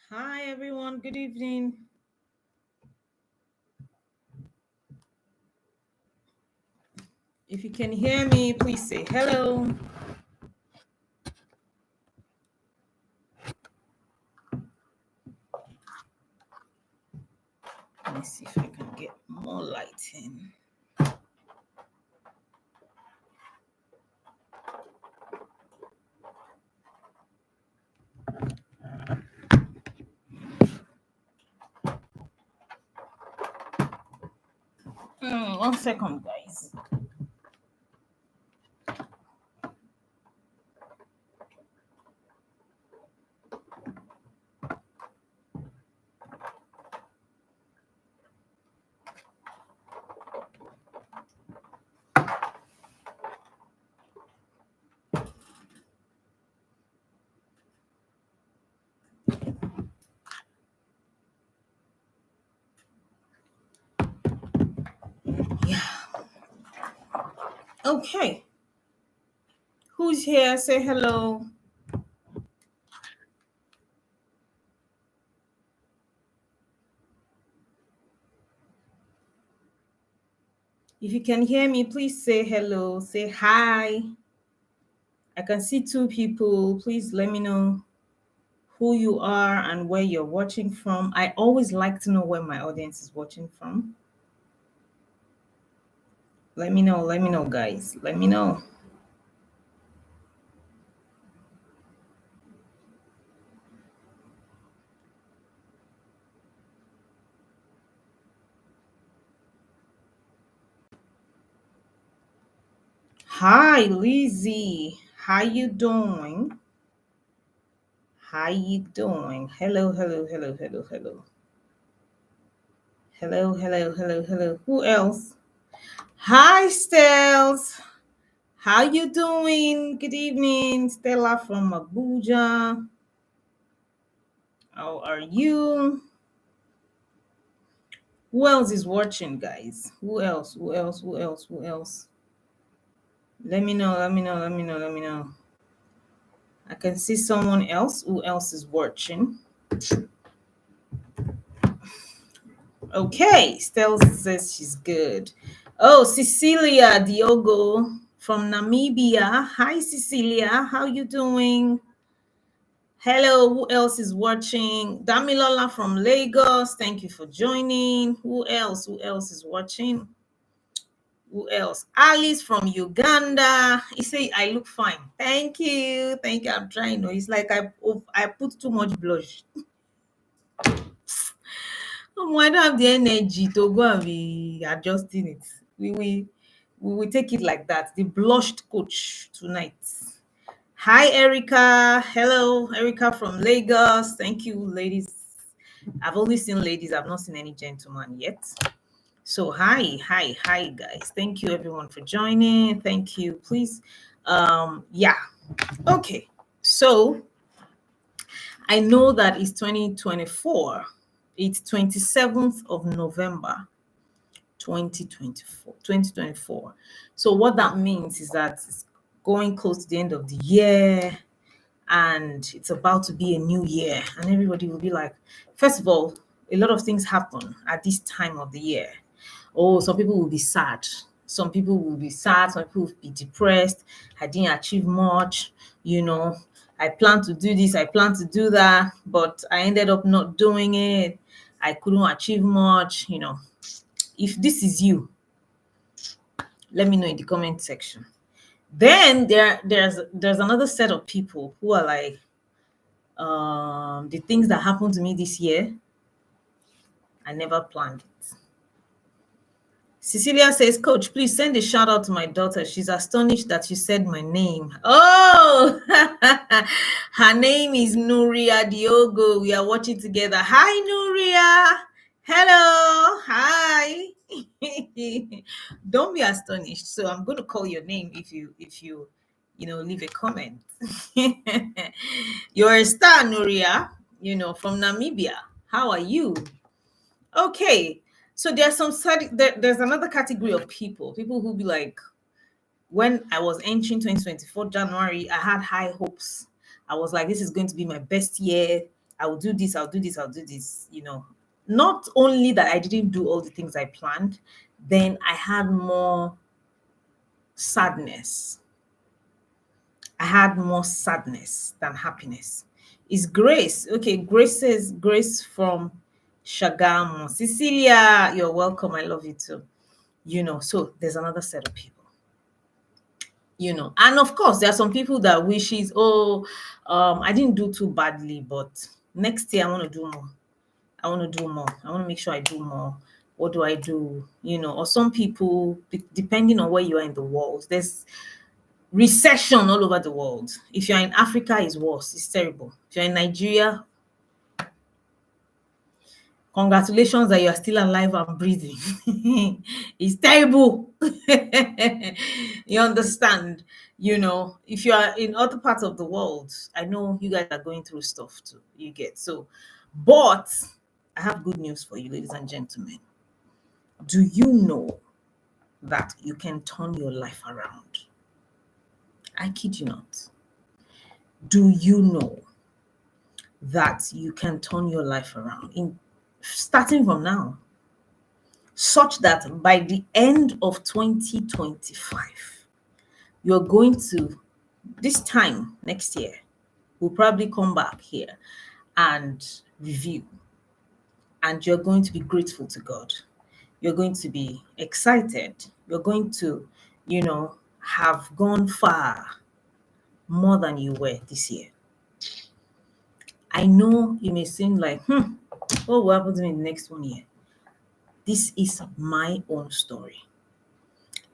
Hi, everyone. Good evening. If you can hear me, please say hello. Let me see if I can get more light in. One second, guys. Yeah. Okay. Who's here? Say hello. If you can hear me, please say hello. Say hi. I can see two people. Please let me know who you are and where you're watching from. I always like to know where my audience is watching from. Let me know, guys. Let me know. Hi, Lizzie. How you doing? How you doing? Hello, hello, hello, hello, hello. Hello, hello, hello, hello. Who else? Hi, Stels. How you doing? Good evening, Stella from Abuja. How are you? Who else is watching, guys? Who else? Who else? Who else? Who else? Let me know. Let me know. Let me know. Let me know. I can see someone else. Who else is watching? Okay, Stella says she's good. Oh, Cecilia Diogo from Namibia. Hi, Cecilia. How you doing? Hello, who else is watching? Damilola from Lagos. Thank you for joining. Who else? Who else is watching? Who else? Alice from Uganda. He say I look fine. Thank you. Thank you. I'm trying. No, it's like I put too much blush. Oh, I don't have the energy to go and be adjusting it. We will take it like that. The blushed coach tonight. Hi, Erica. Hello, Erica from Lagos. Thank you, ladies. I've only seen ladies. I've not seen any gentlemen yet. So hi, guys. Thank you, everyone, for joining. Thank you. Please, yeah. Okay. So I know that it's 2024. It's 27th of November, 2024. 2024. So what that means is that it's going close to the end of the year and it's about to be a new year and everybody will be like, first of all, a lot of things happen at this time of the year. Oh, some people will be sad. Some people will be sad. Some people will be depressed. I didn't achieve much. You know, I plan to do this. I plan to do that, but I ended up not doing it. I couldn't achieve much. If this is you, let me know in the comment section. Then there's another set of people who are like, the things that happened to me this year, I never planned it. Cecilia says, Coach, please send a shout out to my daughter. She's astonished that you said my name. Oh, her name is Nuria Diogo. We are watching together. Hi, Nuria. Hello. Hi. Don't be astonished. So I'm going to call your name if you leave a comment. You're a star, Nuria, from Namibia. How are you? Okay, so there's another category of people who be like, when I was entering 2024 January, I had high hopes. I was like, this is going to be my best year. I'll do this, I'll do this, I'll do this, Not only that I didn't do all the things I planned, then I had more sadness. I had more sadness than happiness. Is Grace. Okay, Grace says, Grace from Shagamu. Cecilia, you're welcome. I love you too. So there's another set of people. And of course, there are some people that wishes, I didn't do too badly, but next year I want to do more. I want to do more. I want to make sure I do more. What do I do? Or some people, depending on where you are in the world, there's recession all over the world. If you're in Africa, it's worse. It's terrible. If you're in Nigeria, congratulations that you are still alive and breathing. It's terrible. You understand? If you are in other parts of the world, I know you guys are going through stuff too. You get so, but I have good news for you, ladies and gentlemen. Do you know that you can turn your life around? I kid you not. Do you know that you can turn your life around starting from now, such that by the end of 2025, you're going to, this time next year, we'll probably come back here and review, and you're going to be grateful to God. You're going to be excited. You're going to, have gone far more than you were this year. I know it may seem like, what will happen to me in the next 1 year? This is my own story.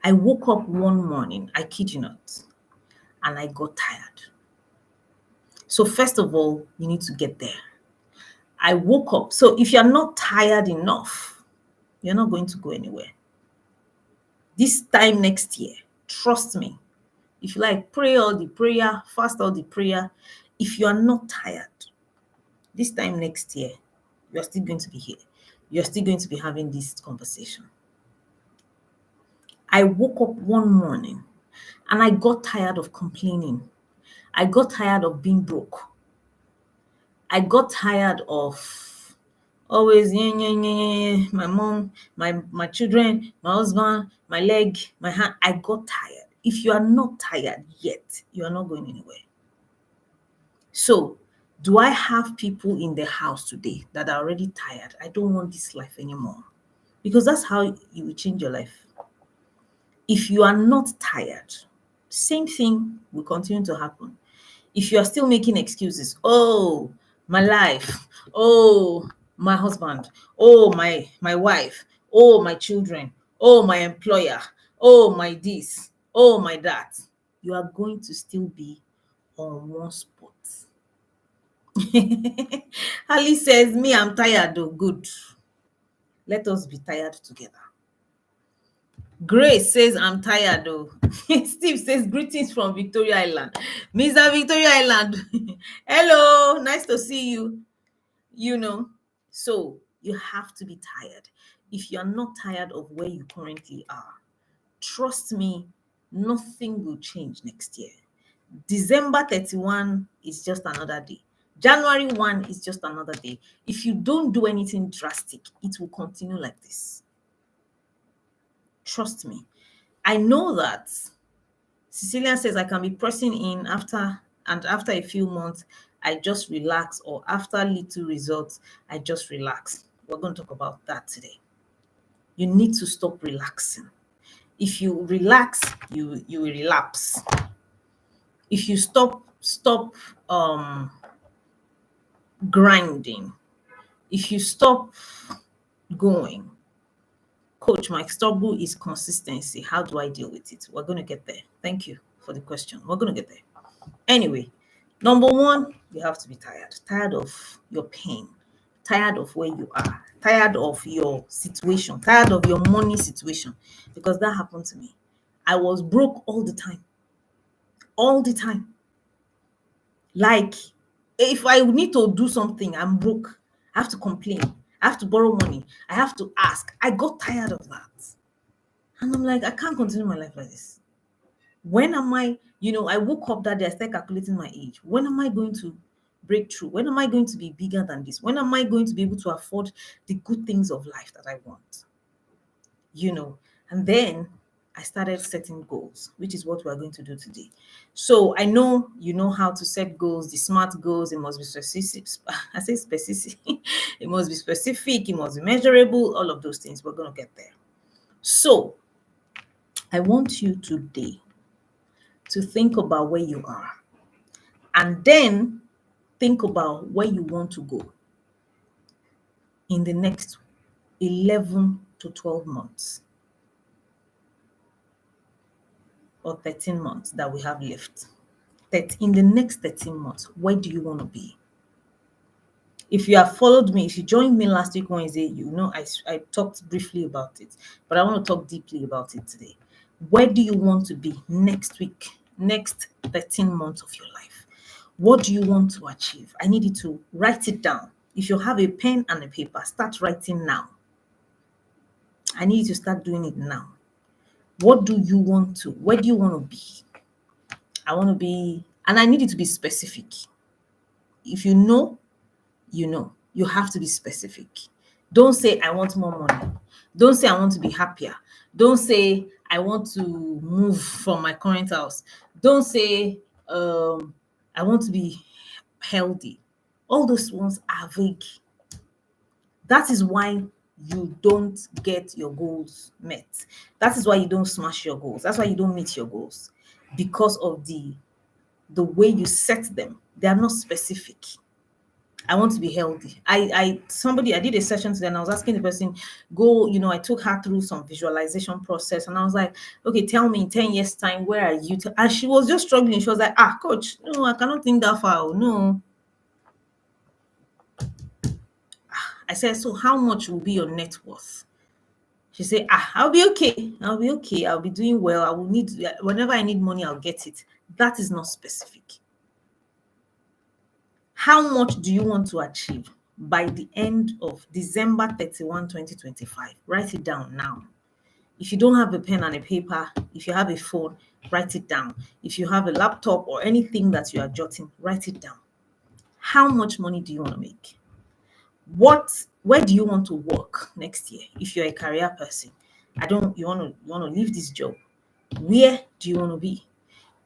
I woke up one morning, I kid you not, and I got tired. So first of all, you need to get there. I woke up. So if you're not tired enough, you're not going to go anywhere. This time next year, trust me, if you like, pray all the prayer, fast all the prayer. If you are not tired, this time next year, you're still going to be here. You're still going to be having this conversation. I woke up one morning and I got tired of complaining. I got tired of being broke. I got tired of always my mom, my children, my husband, my leg, my hand. I got tired. If you are not tired yet, you are not going anywhere. So, do I have people in the house today that are already tired? I don't want this life anymore. Because that's how you will change your life. If you are not tired, same thing will continue to happen. If you are still making excuses, oh, my life, oh, my husband, oh, my wife, oh, my children, oh, my employer, oh, my this, oh, my that, you are going to still be on one spot. Ali says, me, I'm tired though. Good. Let us be tired together. Grace says, I'm tired though. Steve says, greetings from Victoria Island. Mr. Victoria Island. Hello, nice to see you. So you have to be tired. If you're not tired of where you currently are, trust me, nothing will change next year. December 31 is just another day. January 1 is just another day. If you don't do anything drastic, it will continue like this. Trust me. I know that Cecilia says I can be pressing in after a few months, I just relax, or after little results, I just relax. We're going to talk about that today. You need to stop relaxing. If you relax, you will relapse. If you stop grinding, if you stop going, Coach Mike Stubble is consistency. How do I deal with it? We're going to get there. Thank you for the question. We're going to get there. Anyway, number one, you have to be tired. Tired of your pain. Tired of where you are. Tired of your situation. Tired of your money situation. Because that happened to me. I was broke all the time. All the time. Like, if I need to do something, I'm broke. I have to complain. I have to borrow money. I have to ask. I got tired of that. And I'm like, I can't continue my life like this. When am I, I woke up that day, I started calculating my age. When am I going to breakthrough? When am I going to be bigger than this? When am I going to be able to afford the good things of life that I want? You know, and then I started setting goals, which is what we're going to do today. So I know you know how to set goals, the SMART goals. It must be specific. I say specific. It must be specific. It must be measurable. All of those things. We're going to get there. So I want you today to think about where you are and then think about where you want to go in the next 11 to 12 months or 13 months that we have left. That in the next 13 months, where do you want to be? If you have followed me, if you joined me last week Wednesday, you know I talked briefly about it, but I want to talk deeply about it today. Where do you want to be next week, next 13 months of your life? What do you want to achieve? I need you to write it down. If you have a pen and a paper, start writing now. I need you to start doing it now. What do you want to? Where do you want to be? I want to be, and I need it to be specific. If you know, you know. You have to be specific. Don't say, I want more money. Don't say, I want to be happier. Don't say, I want to move from my current house. Don't say, I want to be healthy. All those ones are vague. That is why you don't get your goals met. That is why you don't smash your goals. That's why you don't meet your goals, because of the way you set them. They are not specific. I want to be healthy. I did a session today and I was asking the person, I took her through some visualization process and I was like, okay, tell me in 10 years time, where are you? And she was just struggling. She was like, coach, no, I cannot think that far. Oh, no. I said, so how much will be your net worth? She said, I'll be okay. I'll be okay. I'll be doing well. I will need, whenever I need money, I'll get it. That is not specific. How much do you want to achieve by the end of December 31, 2025? Write it down now. If you don't have a pen and a paper, if you have a phone, write it down. If you have a laptop or anything that you are jotting, write it down. How much money do you want to make? Where do you want to work next year? If you're a career person, you want to leave this job. Where do you want to be?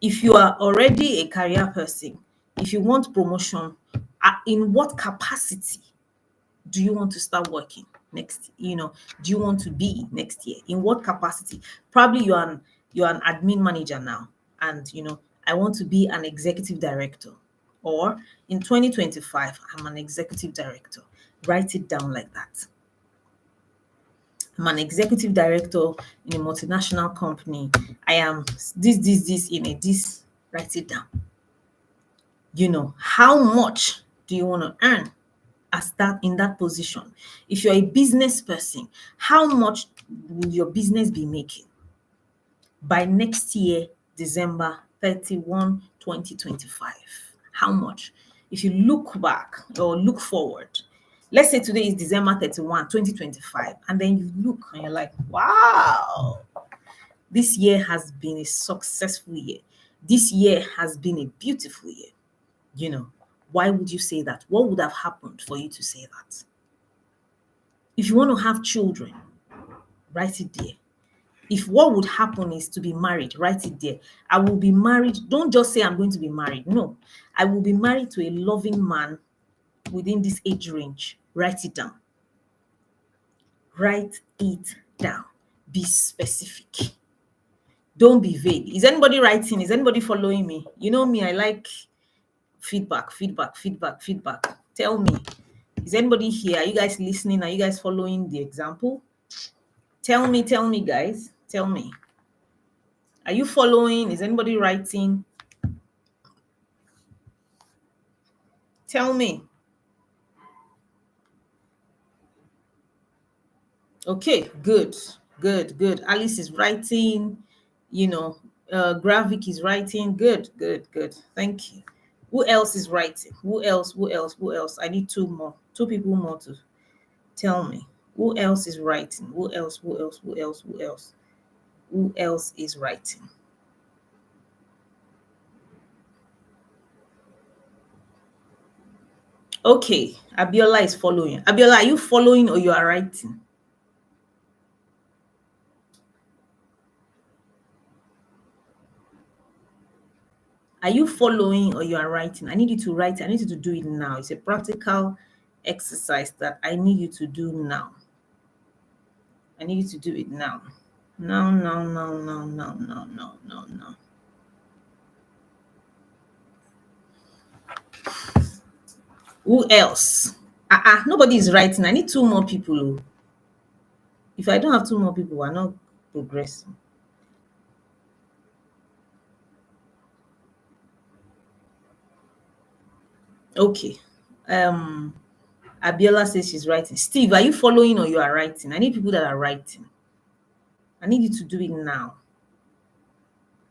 If you are already a career person, if you want promotion, in what capacity do you want to start working next? Do you want to be next year? In what capacity? Probably you're an admin manager now, and I want to be an executive director, or in 2025 I'm an executive director. Write it down like that. I'm an executive director in a multinational company. I am this in a this. Write it down. How much do you want to earn as that in that position? If you're a business person, how much will your business be making by next year, December 31, 2025? How much? If you look back or look forward, let's say today is December 31, 2025, and then you look and you're like, wow, this year has been a successful year. This year has been a beautiful year. Why would you say that? What would have happened for you to say that? If you want to have children, write it there. If what would happen is to be married, write it there. I will be married. Don't just say I'm going to be married. No, I will be married to a loving man within this age range. Write it down. Write it down. Be specific. Don't be vague. Is anybody writing? Is anybody following me? You know me, I like feedback. Tell me, is anybody here? Are you guys listening? Are you guys following the example? Tell me, guys. Tell me. Are you following? Is anybody writing? Tell me. Okay, good. Alice is writing, Gravik is writing. Good. Thank you. Who else is writing? Who else? I need two more. Two people more to tell me. Who else is writing? Who else? Who else is writing? Okay, Abiola is following. Abiola, are you following or you are writing? Are you following or you are writing? I need you to write. I need you to do it now. It's a practical exercise that I need you to do now. I need you to do it now. No, no, no, no, no, no, no, no, no. Who else? Nobody is writing. I need two more people. Oh. If I don't have two more people, we're not progressing. Okay. Um, Abiola says she's writing. Steve, are you following or you are writing? I need people that are writing. I need you to do it now.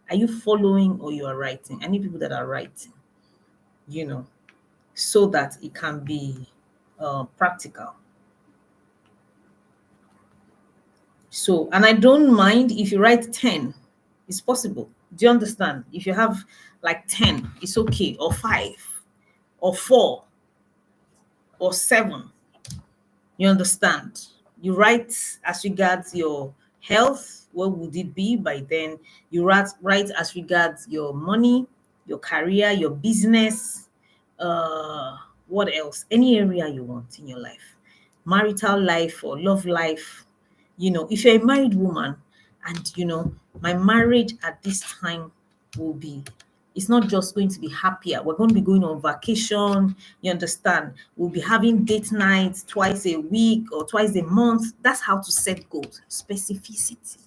Are you following or you are writing? I need people that are writing, you know, so that it can be practical. So, and I don't mind if you write 10, it's possible. Do you understand? If you have like 10, it's okay, or 5, or 4, or 7. You understand? You write as regards your health, what would it be by then? You write as regards your money, your career, your business, uh what else? Any area you want in your life. Marital life or love life. If you're a married woman and my marriage at this time will be, it's not just going to be happier. We're going to be going on vacation. You understand? We'll be having date nights twice a week or twice a month. That's how to set goals. Specificity.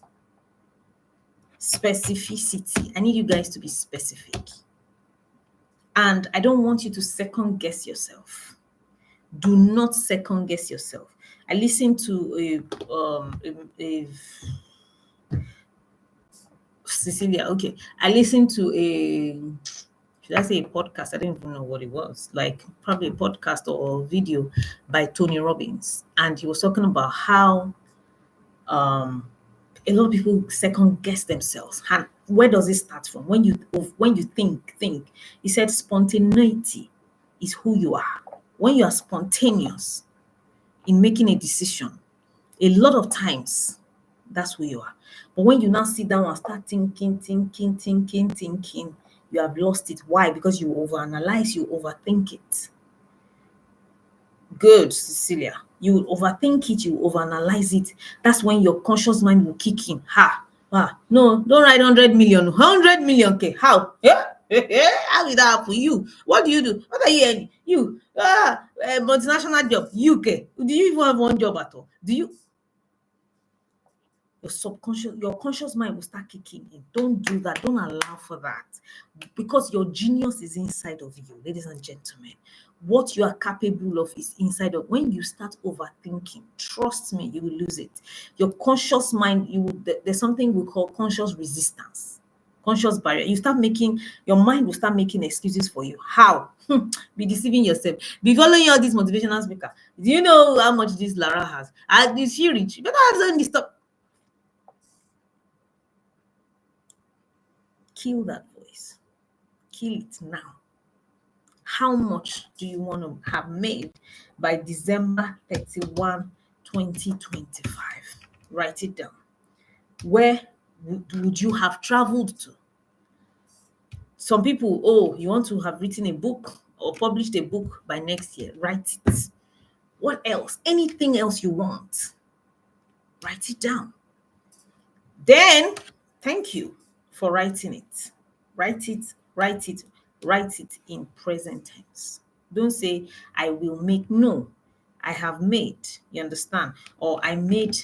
Specificity. I need you guys to be specific. And I don't want you to second guess yourself. Do not second guess yourself. I listened to a Cecilia. Okay, I listened to a, should I say a podcast? I don't even know what it was. Like probably a podcast or a video by Tony Robbins, and he was talking about how um a lot of people second guess themselves. And where does it start from? When you think. He said spontaneity is who you are. When you are spontaneous in making a decision, a lot of times that's who you are. But when you now sit down and start thinking, you have lost it. Why? Because you overanalyze, you overthink it. Good, Cecilia. You will overthink it, you will overanalyze it. That's when your conscious mind will kick in. No, don't write 100 million. 100 million, okay. How? Yeah? How did that happen? You, what do you do? What are you earning? You, a multinational job. You, okay. Do you even have one job at all? Do you? Your conscious mind will start kicking in. Don't do that. Don't allow for that, because your genius is inside of you, ladies and gentlemen. What you are capable of is inside of. When you start overthinking, trust me, you will lose it. Your conscious mind, there's something we call conscious resistance, conscious barrier. Your mind will start making excuses for you. How? Be deceiving yourself. Be following all these motivational speaker. Do you know how much this Lara has? Is she rich? You better have stop. Kill that voice. Kill it now. How much do you want to have made by December 31, 2025? Write it down. Where would you have traveled to? Some people, you want to have written a book or published a book by next year. Write it. What else? Anything else you want? Write it down. Then, thank you for writing it. Write it, write it, write it in present tense. Don't say, I will make. No, I have made. You understand? Or I made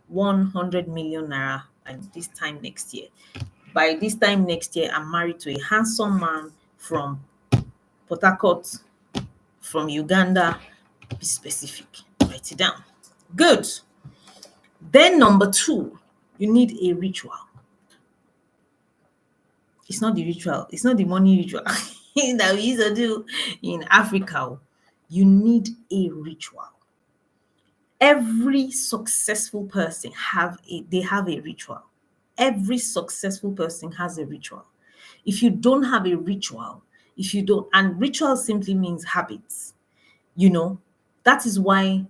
100 million naira and this time next year. By this time next year, I'm married to a handsome man from Port Harcourt, from Uganda. Be specific. Write it down. Good. Then, number 2, you need a ritual. It's not the ritual, it's not the money ritual that we used to do in Africa. You need a ritual. Every successful person have a ritual. Every successful person has a ritual. If you don't have a ritual, if you don't, and ritual simply means habits. You know, that is why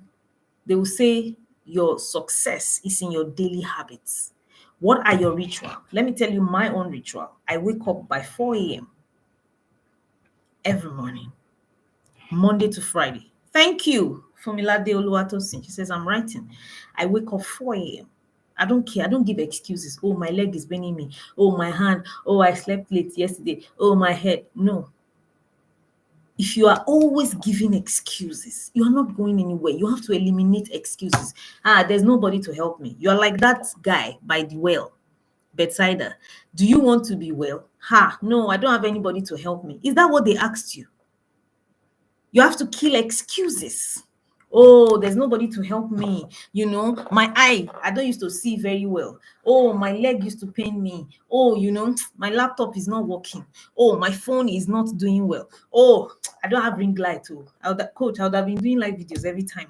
they will say your success is in your daily habits. What are your ritual? Let me tell you my own ritual. I wake up by 4 a.m. every morning, Monday to Friday. Thank you, Fumilade Oluwatosin. She says, I'm writing. I wake up 4 a.m. I don't care. I don't give excuses. Oh, my leg is bending me. Oh, my hand. Oh, I slept late yesterday. Oh, my head. No. If you are always giving excuses, you are not going anywhere. You have to eliminate excuses. There's nobody to help me. You are like that guy by the well, bedsider. Do you want to be well? No, I don't have anybody to help me. Is that what they asked you? You have to kill excuses. Oh, there's nobody to help me. My eye, I don't used to see very well. Oh, my leg used to pain me. Oh, my laptop is not working. Oh, my phone is not doing well. Oh, I don't have ring light. Oh, coach, I would have been doing live videos every time.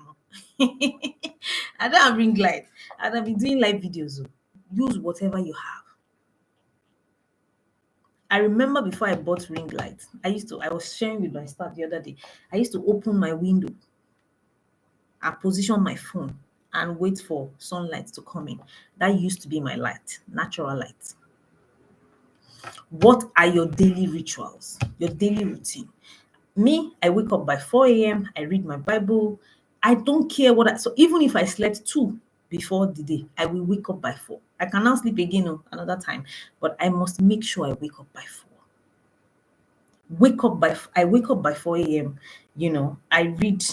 I don't have ring light. I'd have been doing live videos. Use whatever you have. I remember before I bought ring light, I was sharing with my staff the other day. I used to open my window and position my phone and wait for sunlight to come in. That used to be my light, natural light. What are your daily rituals, your daily routine? Me, I wake up by 4 a.m. I read my Bible. I don't care so even if I slept two before the day, I will wake up by 4. I can now sleep again another time, but I must make sure I wake up by 4. I wake up by 4 a.m. I read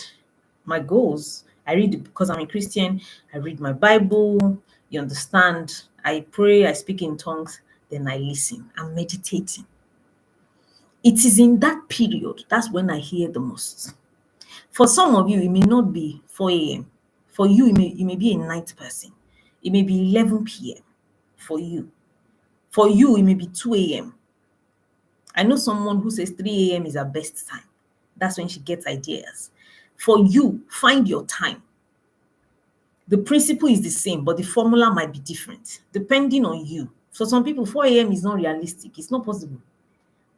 my goals. I read because I'm a Christian. I read my Bible. You understand? I pray, I speak in tongues, then I listen. I'm meditating. It is in that period, that's when I hear the most. For some of you, it may not be 4 a.m. For you, you may be a night person. It may be 11 p.m. for you. For you, it may be 2 a.m. I know someone who says 3 a.m. is her best time. That's when she gets ideas. For you, find your time. The principle is the same, but the formula might be different depending on you. For some people, 4 a.m. is not realistic. It's not possible.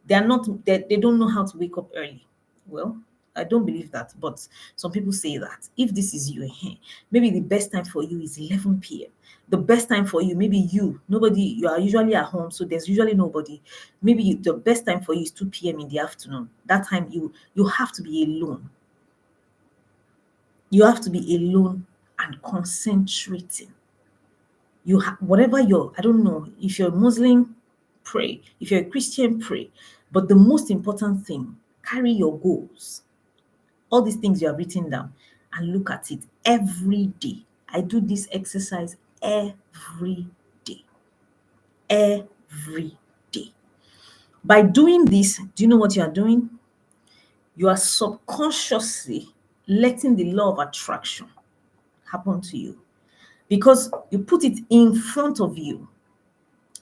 They don't know how to wake up early. Well, I don't believe that, but some people say that. If this is you, maybe the best time for you is 11 p.m. The best time for you, maybe you are usually at home, so there's usually nobody. Maybe the best time for you is 2 p.m. in the afternoon. That time you have to be alone. You have to be alone and concentrating. Whatever I don't know, if you're Muslim, pray. If you're a Christian, pray. But the most important thing, carry your goals. All these things you have written down and look at it every day. I do this exercise every day. Every day. By doing this, do you know what you are doing? You are subconsciously letting the law of attraction happen to you because you put it in front of you.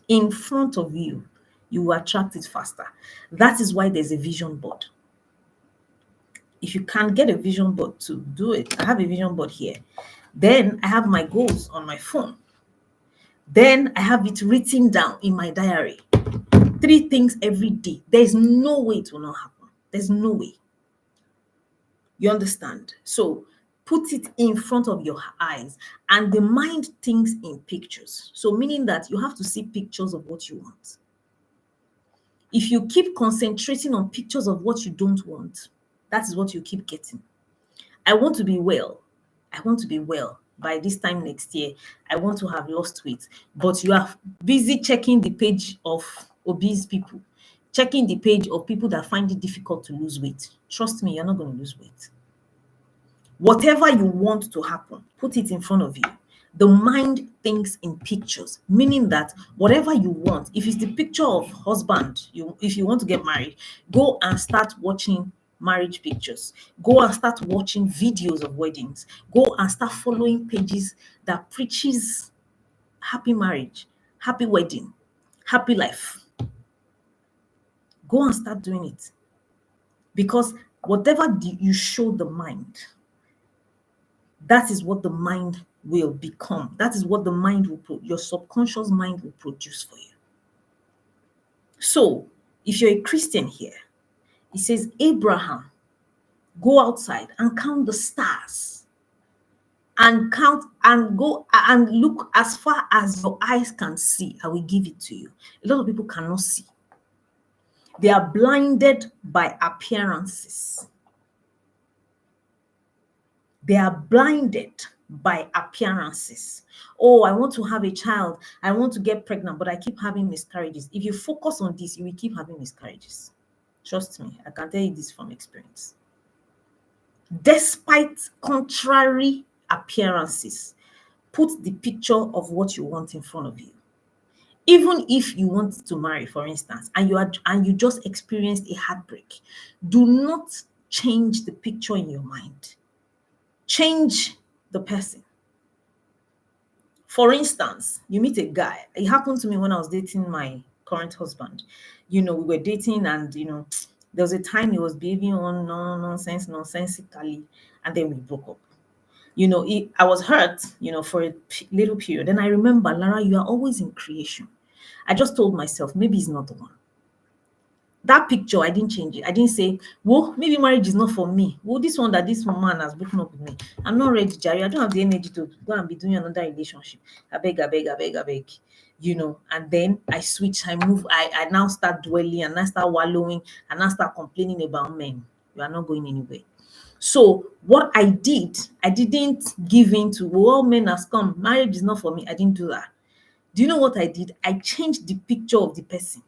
In front of you, you will attract it faster. That is why there's a vision board. If you can get a vision board to do it, I have a vision board here. Then I have my goals on my phone. Then I have it written down in my diary. 3 things every day. There's no way it will not happen. There's no way. You understand? So put it in front of your eyes, and the mind thinks in pictures. So meaning that you have to see pictures of what you want. If you keep concentrating on pictures of what you don't want, that is what you keep getting. I want to be well. I want to be well by this time next year. I want to have lost weight. But you are busy checking the page of obese people, checking the page of people that find it difficult to lose weight. Trust me, you're not going to lose weight. Whatever you want to happen, put it in front of you. The mind thinks in pictures, meaning that whatever you want, if it's the picture of husband, if you want to get married, go and start watching marriage pictures. Go and start watching videos of weddings. Go and start following pages that preaches happy marriage, happy wedding, happy life. Go and start doing it. Because whatever you show the mind, that is what the mind will become. That is what the mind will your subconscious mind will produce for you. So, if you're a Christian here, it says Abraham Go outside and count the stars and count and go and look as far as your eyes can see. I will give it to you. A lot of people cannot see. They are blinded by appearances. They are blinded by appearances. Oh, I want to have a child. I want to get pregnant, but I keep having miscarriages. If you focus on this, you will keep having miscarriages. Trust me, I can tell you this from experience. Despite contrary appearances, put the picture of what you want in front of you. Even if you want to marry, for instance, and you just experienced a heartbreak, do not change the picture in your mind. Change the person. For instance, you meet a guy. It happened to me when I was dating my current husband. We were dating, and there was a time he was behaving on nonsensically, and then we broke up. I was hurt, for a little period. Then I remember, Lara, you are always in creation. I just told myself, maybe it's not the one. That picture, I didn't change it. I didn't say, well, maybe marriage is not for me. Well, this one that this man has broken up with me. I'm not ready, Jerry. I don't have the energy to go and be doing another relationship. I beg, I beg, I beg, I beg. And then I switch, I move, I now start dwelling, and I start wallowing, and I start complaining about men. You are not going anywhere. So what I didn't give in to, well, men has come, marriage is not for me. I didn't do that. Do you know what I did? I changed the picture of the person.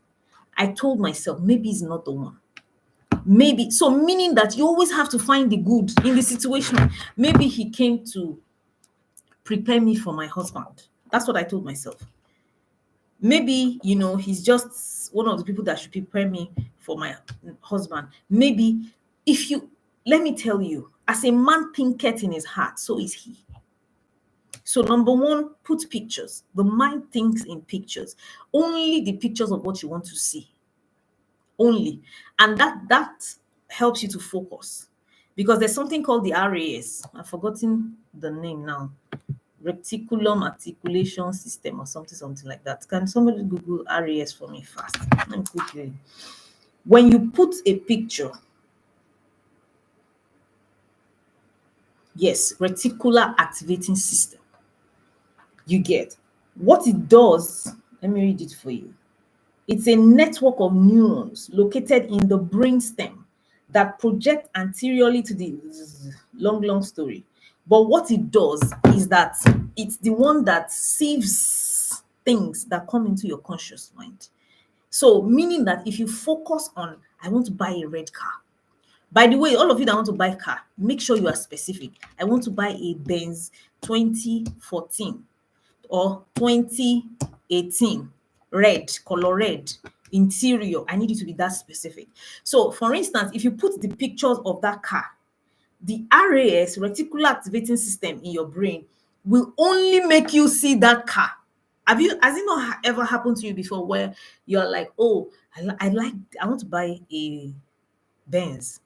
I told myself, maybe it's not the one. Maybe. So meaning that you always have to find the good in the situation. Maybe he came to prepare me for my husband. That's what I told myself. Maybe, he's just one of the people that should prepare me for my husband. Maybe let me tell you, as a man thinketh in his heart, so is he. So number one, put pictures. The mind thinks in pictures. Only the pictures of what you want to see. Only. And that helps you to focus. Because there's something called the RAS. I've forgotten the name now. Reticulum articulation system or something like that. Can somebody Google RAS for me fast? Let me quickly. When you put a picture, yes, reticular activating system, you get what it does. Let me read it for you. It's a network of neurons located in the brainstem that project anteriorly to the long story. But what it does is that it's the one that sieves things that come into your conscious mind. So meaning that if you focus on, I want to buy a red car. By the way, all of you that want to buy a car, make sure you are specific. I want to buy a Benz 2014 or 2018, color red, interior. I need you to be that specific. So for instance, if you put the pictures of that car, the RAS, reticular activating system, in your brain will only make you see that car. Has it not ever happened to you before where you're like, oh, I want to buy a Benz,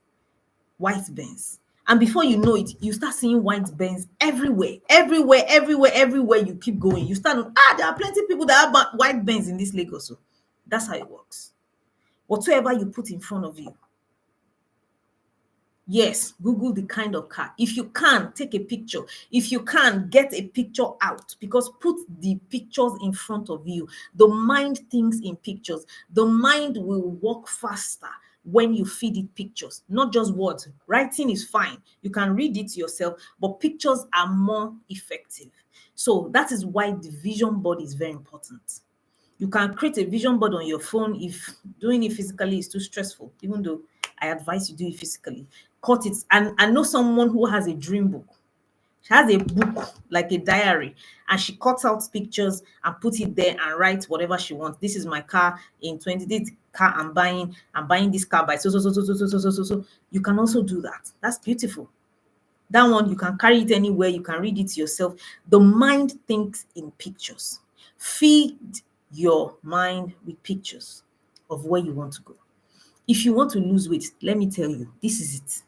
white Benz. And before you know it, you start seeing white Benz everywhere. You keep going. You start, there are plenty of people that have white Benz in this Lagos. So that's how it works. Whatsoever you put in front of you. Yes, Google the kind of car. If you can, take a picture. If you can, get a picture out, because put the pictures in front of you. The mind thinks in pictures. The mind will work faster when you feed it pictures, not just words. Writing is fine. You can read it yourself, but pictures are more effective. So that is why the vision board is very important. You can create a vision board on your phone if doing it physically is too stressful, even though I advise you do it physically. Cut it. And I know someone who has a dream book. She has a book, like a diary, and she cuts out pictures and put it there and writes whatever she wants. This is my car in 20, this car I'm buying this car by so. You can also do that. That's beautiful. That one, you can carry it anywhere. You can read it yourself. The mind thinks in pictures. Feed your mind with pictures of where you want to go. If you want to lose weight, let me tell you, this is it.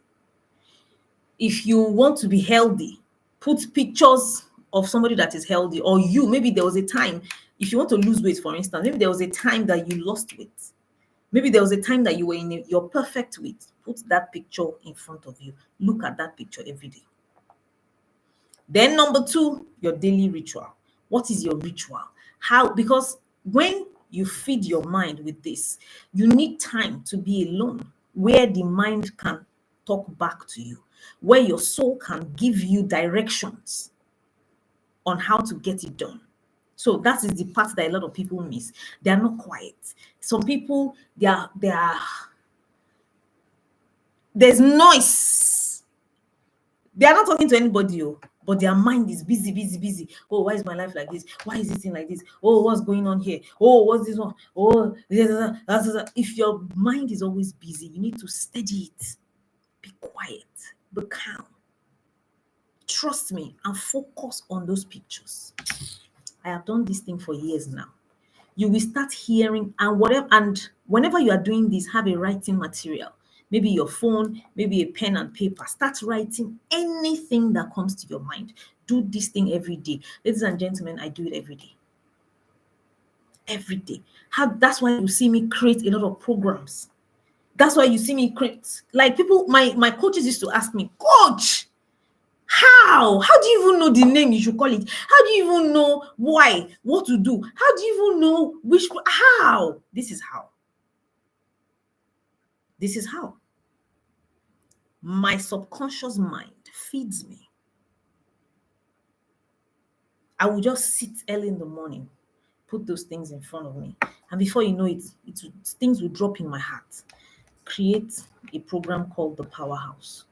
If you want to be healthy, put pictures of somebody that is healthy, or you. Maybe there was a time, if you want to lose weight, for instance, maybe there was a time that you lost weight. Maybe there was a time that you were in your perfect weight. Put that picture in front of you. Look at that picture every day. Then number 2, your daily ritual. What is your ritual? How? Because when you feed your mind with this, you need time to be alone where the mind can talk back to you, where your soul can give you directions on how to get it done. So that is the part that a lot of people miss. They are not quiet. Some people, there's noise. They are not talking to anybody, but their mind is busy, busy, busy. Oh, why is my life like this? Why is this thing like this? Oh, what's going on here? Oh, what's this one? Oh, if your mind is always busy, you need to steady it. Be quiet, be calm. Trust me and focus on those pictures. I have done this thing for years now. You will start hearing, and whenever you are doing this, have a writing material. Maybe your phone, maybe a pen and paper. Start writing anything that comes to your mind. Do this thing every day. Ladies and gentlemen, I do it every day. Every day. That's why you see me create a lot of programs. That's why you see me create, like, people, my coaches used to ask me, Coach, how do you even know the name you should call it? How do you even know what to do? How do you even know how? This is how my subconscious mind feeds me. I will just sit early in the morning, put those things in front of me, and before you know it, things will drop in my heart. Create a program called the Powerhouse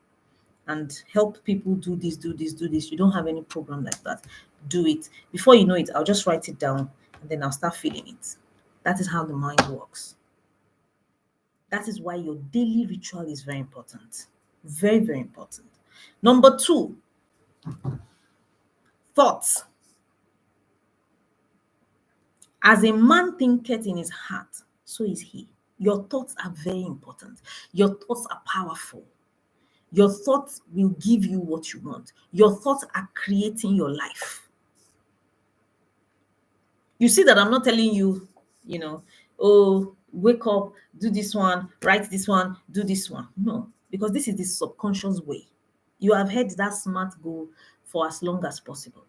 and help people do this, do this, do this. You don't have any program like that. Do it. Before you know it, I'll just write it down and then I'll start feeling it. That is how the mind works. That is why your daily ritual is very important. Very, very important. Number 2, thoughts. As a man thinketh in his heart, so is he. Your thoughts are very important. Your thoughts are powerful. Your thoughts will give you what you want. Your thoughts are creating your life. You see that I'm not telling you, oh, wake up, do this one, write this one, do this one. No, because this is the subconscious way. You have heard that SMART goal for as long as possible.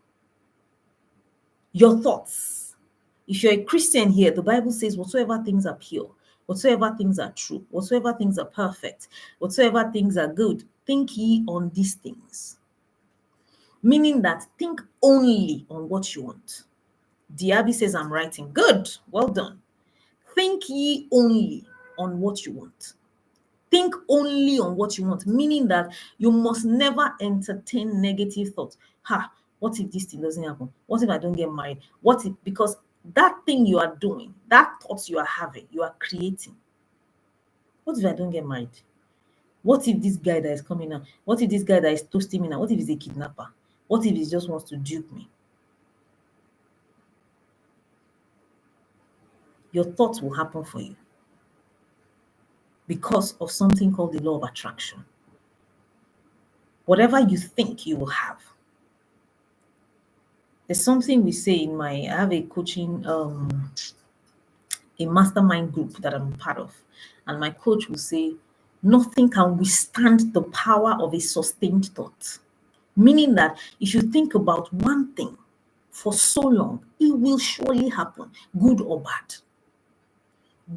Your thoughts. If you're a Christian here, the Bible says, whatsoever things are pure, whatsoever things are true, whatsoever things are perfect, whatsoever things are good, think ye on these things. Meaning that think only on what you want. Diaby says, I'm writing. Good. Well done. Think ye only on what you want. Think only on what you want, meaning that you must never entertain negative thoughts. What if this thing doesn't happen? What if I don't get married? What if, because that thing you are doing, that thoughts you are having, you are creating. What if I don't get married? What if this guy that is coming now? What if this guy that is toasting me now? What if he's a kidnapper? What if he just wants to dupe me? Your thoughts will happen for you because of something called the law of attraction. Whatever you think, you will have. There's something we say I have a coaching, a mastermind group that I'm part of. And my coach will say, nothing can withstand the power of a sustained thought. Meaning that if you think about one thing for so long, it will surely happen, good or bad.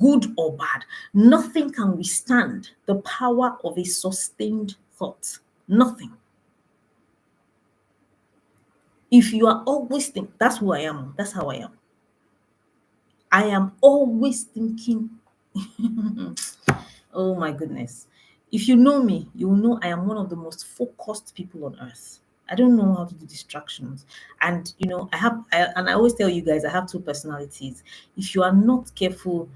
Good or bad. Nothing can withstand the power of a sustained thought. Nothing. If you are always thinking, that's who I am. That's how I am. I am always thinking. Oh my goodness. If you know me, you will know I am one of the most focused people on earth. I don't know how to do distractions. And I always tell you guys, I have 2 personalities. If you are not careful,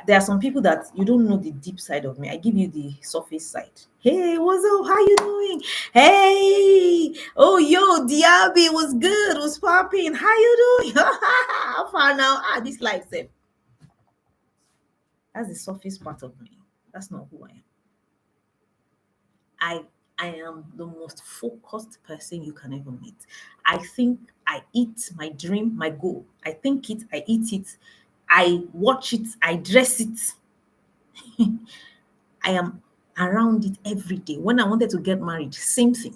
there are some people that you don't know the deep side of me. I give you the surface side. Hey, what's up? How you doing? Hey, oh yo, Diaby was good, was popping. How you doing? How far now? This life safe. That's the surface part of me. That's not who I am. I am the most focused person you can ever meet. I think, I eat, my dream, my goal. I think it, I eat it, I watch it, I dress it. I am around it every day. When I wanted to get married, same thing.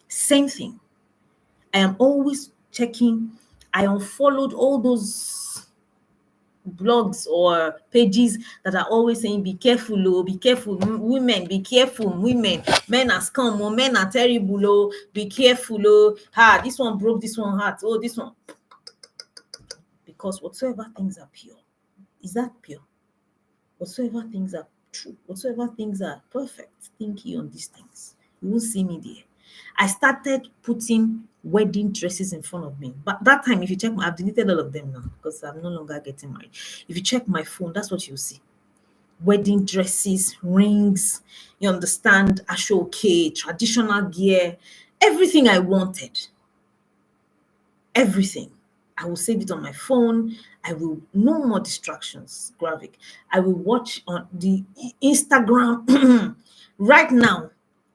Same thing. I am always checking. I unfollowed all those blogs or pages that are always saying, be careful, oh, be careful, women, be careful, women, men are scum, oh, men are terrible, oh, be careful, oh, this one broke this one heart, oh, this one. Because whatsoever things are pure, is that pure? Whatsoever things are true, whatsoever things are perfect, think ye on these things. You won't see me there. I started putting wedding dresses in front of me. But that time, if you check I've deleted all of them now because I'm no longer getting married. If you check my phone, that's what you'll see. Wedding dresses, rings, you understand, ashoke, traditional gear, everything I wanted. Everything. I will save it on my phone. I will no more distractions, graphic. I will watch on the Instagram. Right now,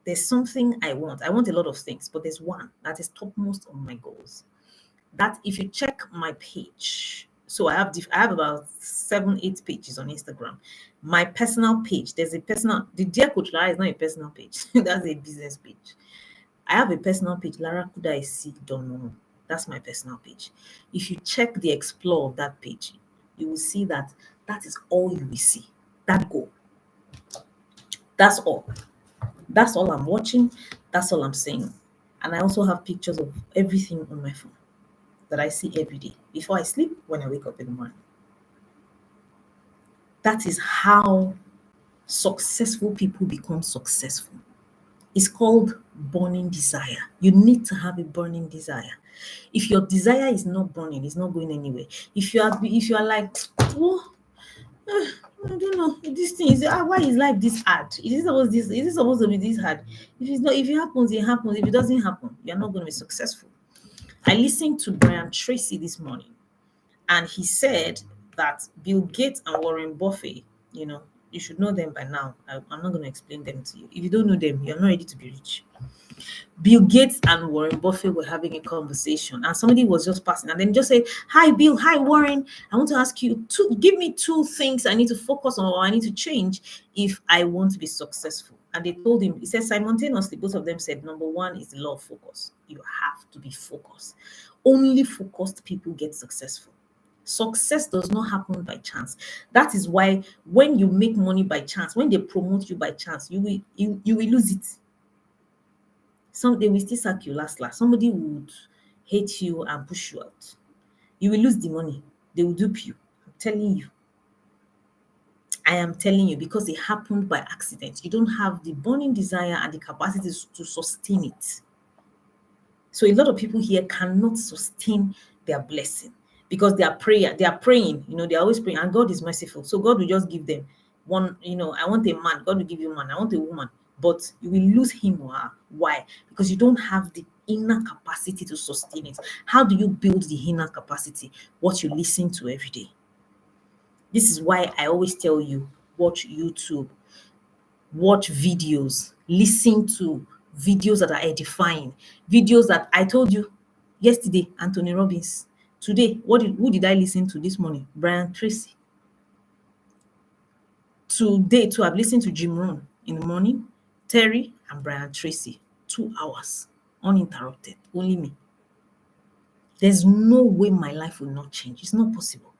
there's something I want. I want a lot of things, but there's one that is topmost on my goals. That if you check my page, so I have about 7, 8 pages on Instagram. My personal page, there's a personal. The Dear Coach Lara is not a personal page. That's a business page. I have a personal page, Lara Kuda Isi Dono. That's my personal page. If you check the explore of that page, you will see that that is all you will see. That goal. That's all. That's all I'm watching. That's all I'm saying. And I also have pictures of everything on my phone that I see every day before I sleep, when I wake up in the morning. That is how successful people become successful. It's called burning desire. You need to have a burning desire. If your desire is not burning, it's not going anywhere. If you are like, oh, I don't know, this thing is why is life this hard? Is it supposed to be this hard? If it happens, it happens. If it doesn't happen, you're not going to be successful. I listened to Brian Tracy this morning, and he said that Bill Gates and Warren Buffett, you should know them by now. I'm not going to explain them to you. If you don't know them, you're not ready to be rich. Bill Gates and Warren Buffett were having a conversation, and somebody was just passing, and then just said, "Hi, Bill. Hi, Warren. I want to ask you give me 2 things I need to focus on or I need to change if I want to be successful." And they told him, he said simultaneously, both of them said, number one is the law of focus. You have to be focused. Only focused people get successful. Success does not happen by chance. That is why when you make money by chance, when they promote you by chance, you will lose it. They will still sack you last. Somebody would hate you and push you out. You will lose the money. They will dupe you. I'm telling you. I am telling you, because it happened by accident. You don't have the burning desire and the capacity to sustain it. So a lot of people here cannot sustain their blessing because they are praying, they're always praying, and God is merciful. So God will just give them one, I want a man, God will give you a man, I want a woman, but you will lose him or her. Why? Because you don't have the inner capacity to sustain it. How do you build the inner capacity? What you listen to every day. This is why I always tell you, watch YouTube, watch videos, listen to videos that are edifying, videos that I told you yesterday, Anthony Robbins. Today, who did I listen to this morning? Brian Tracy. Today, too, I've listened to Jim Rohn in the morning, Terry and Brian Tracy. 2 hours, uninterrupted, only me. There's no way my life will not change. It's not possible.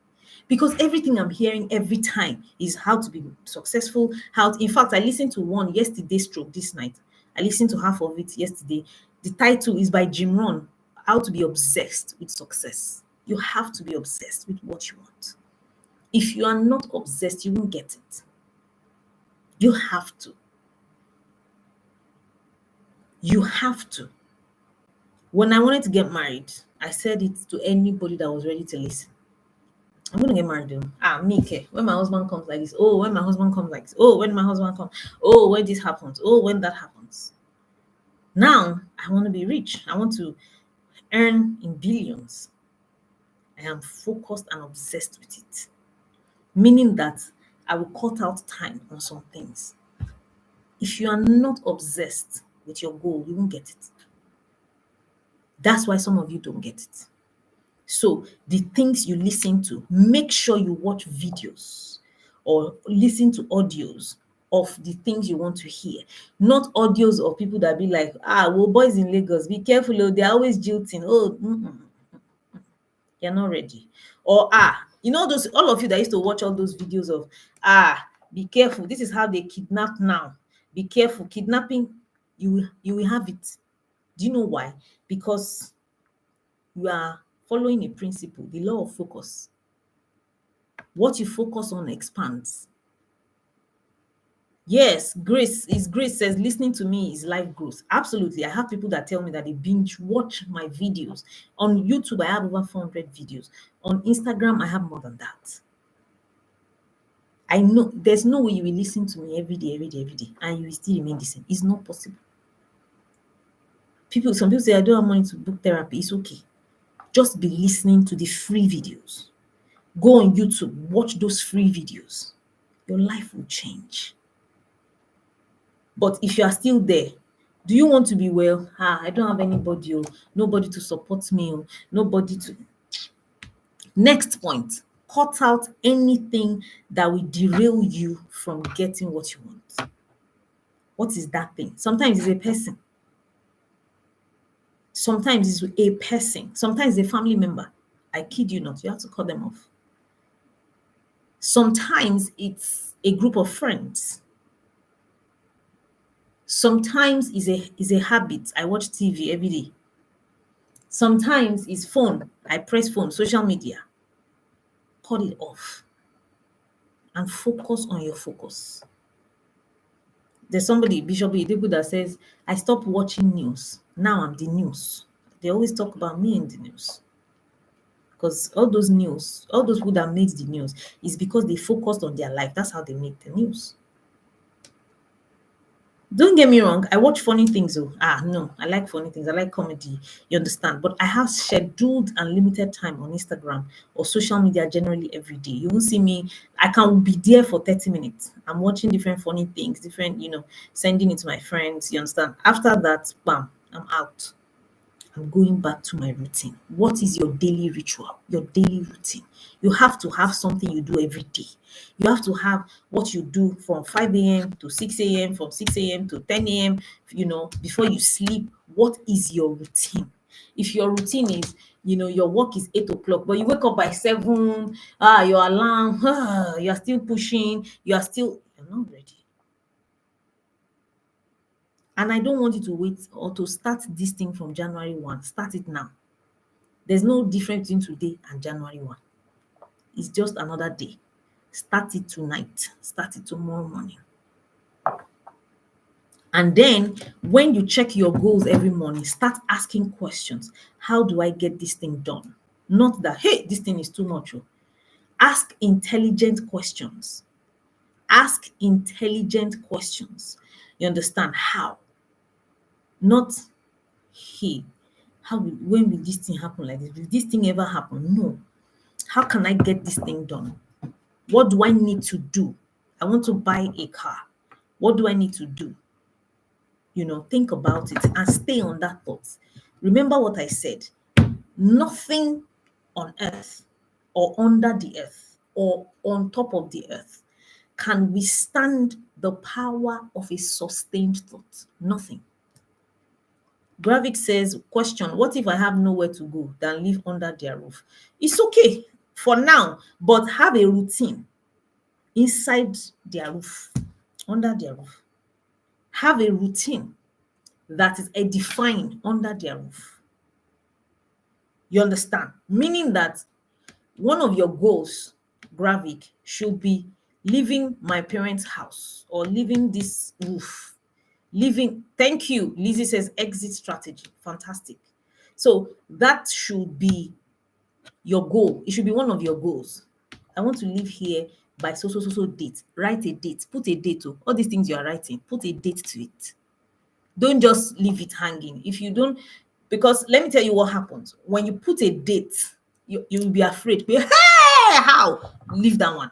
Because everything I'm hearing every time is how to be successful. In fact, I listened to one yesterday stroke this night. I listened to half of it yesterday. The title is by Jim Rohn, How to Be Obsessed with Success. You have to be obsessed with what you want. If you are not obsessed, you won't get it. You have to. You have to. When I wanted to get married, I said it to anybody that was ready to listen. I'm gonna get married though. Me care. When my husband comes like this. Oh, when my husband comes like this. Oh, when my husband comes. Oh, when this happens. Oh, when that happens. Now I want to be rich. I want to earn in billions. I am focused and obsessed with it. Meaning that I will cut out time on some things. If you are not obsessed with your goal, you won't get it. That's why some of you don't get it. So the things you listen to, make sure you watch videos or listen to audios of the things you want to hear, not audios of people that be like, well, boys in Lagos, be careful, oh, they're always jilting. Oh, you're not ready. Or those, all of you that used to watch all those videos of, be careful, this is how they kidnap now. Be careful, kidnapping, you will have it. Do you know why? Because you are following a principle, the law of focus. What you focus on expands. Yes, Grace says listening to me is life growth. Absolutely. I have people that tell me that they binge watch my videos. On YouTube, I have over 400 videos. On Instagram, I have more than that. I know there's no way you will listen to me every day, and you will still remain the same. It's not possible. Some people say, I don't have money to book therapy. It's okay. Just be listening to the free videos. Go on YouTube, watch those free videos. Your life will change. But if you are still there, do you want to be well? I don't have anybody, nobody to support me, nobody to. Next point, cut out anything that will derail you from getting what you want. What is that thing? Sometimes it's a person. Sometimes it's a person. Sometimes it's a family member. I kid you not, you have to cut them off. Sometimes it's a group of friends. Sometimes is a habit. I watch TV every day. Sometimes it's phone. I press phone, social media. Cut it off and focus on your focus. There's somebody, Bishop Ideku, that says, I stopped watching news. Now I'm the news. They always talk about me in the news. Because all those people that make the news is because they focused on their life. That's how they make the news. Don't get me wrong, I watch funny things. No, I like funny things. I like comedy. You understand? But I have scheduled and limited time on Instagram or social media generally every day. You won't see me. I can be there for 30 minutes. I'm watching different funny things, different, sending it to my friends. You understand? After that, bam, I'm out. I'm going back to my routine. What is your daily ritual? Your daily routine. You have to have something you do every day. You have to have what you do from 5 a.m. to 6 a.m., from 6 a.m. to 10 a.m., before you sleep. What is your routine? If your routine is, your work is 8 o'clock, but you wake up by 7, your alarm, you're still pushing, you're not ready. And I don't want you to wait or to start this thing from January 1. Start it now. There's no difference between today and January 1. It's just another day. Start it tonight. Start it tomorrow morning. And then when you check your goals every morning, start asking questions. How do I get this thing done? Not that, hey, this thing is too much. Ask intelligent questions. Ask intelligent questions. You understand? How? Not, hey, when will this thing happen like this? Will this thing ever happen? No. How can I get this thing done? What do I need to do? I want to buy a car. What do I need to do? Think about it and stay on that thought. Remember what I said. Nothing on earth or under the earth or on top of the earth can withstand the power of a sustained thought. Nothing. Gravik says, question, what if I have nowhere to go than live under their roof? It's okay for now, but have a routine inside their roof, under their roof. Have a routine that is edifying under their roof. You understand? Meaning that one of your goals, Gravik, should be leaving my parents' house or leaving this roof. Thank you. Lizzie says exit strategy. Fantastic. So that should be your goal. It should be one of your goals. I want to live here by so date. Write a date. Put a date to all these things you are writing. Put a date to it. Don't just leave it hanging. If you don't, because let me tell you what happens. When you put a date, you will be afraid. Hey, how? Leave that one.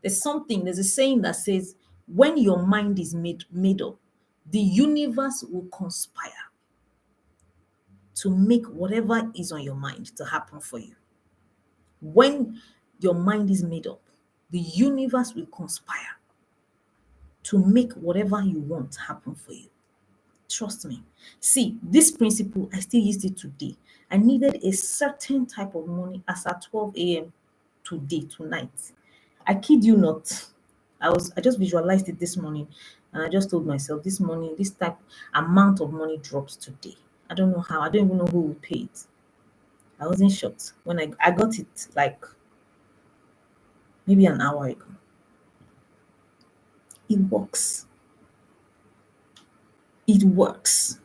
There's a saying that says, when your mind is made up, the universe will conspire to make whatever is on your mind to happen for you. When your mind is made up, the universe will conspire to make whatever you want happen for you. Trust me. See, this principle, I still use it today. I needed a certain type of money as at 12 a.m. today, tonight. I kid you not. I just visualized it this morning and I just told myself this money, this type amount of money drops today. I don't know how, I don't even know who will pay it. I wasn't shocked when I got it like maybe an hour ago. It works. It works.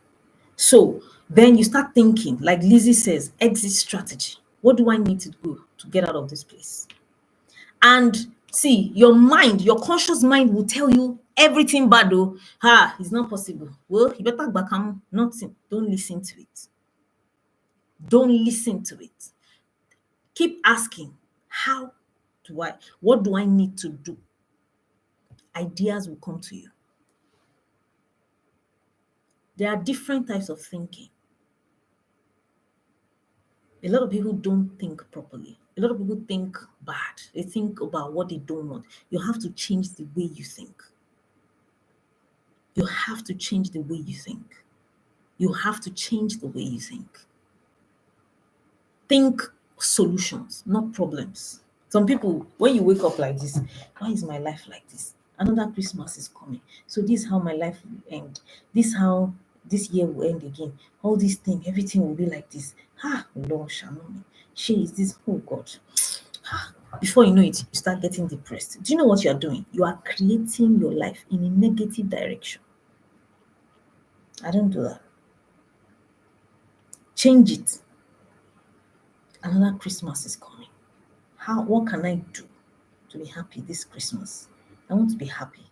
So then you start thinking, like Lizzie says, exit strategy. What do I need to do to get out of this place? And see, your mind, your conscious mind will tell you everything bad though. It's not possible. Well, you better back nothing. Don't listen to it. Don't listen to it. Keep asking, what do I need to do? Ideas will come to you. There are different types of thinking. A lot of people don't think properly. A lot of people think bad. They think about what they don't want. You have to change the way you think. You have to change the way you think. You have to change the way you think. Think solutions, not problems. Some people, when you wake up like this, why is my life like this? Another Christmas is coming. So this is how my life will end. This is how this year will end again. All these things, everything will be like this. Lord, shall know me. She is this, oh God. Before you know it, you start getting depressed. Do you know what you are doing? You are creating your life in a negative direction. I don't do that. Change it. Another Christmas is coming. What can I do to be happy this Christmas? I want to be happy.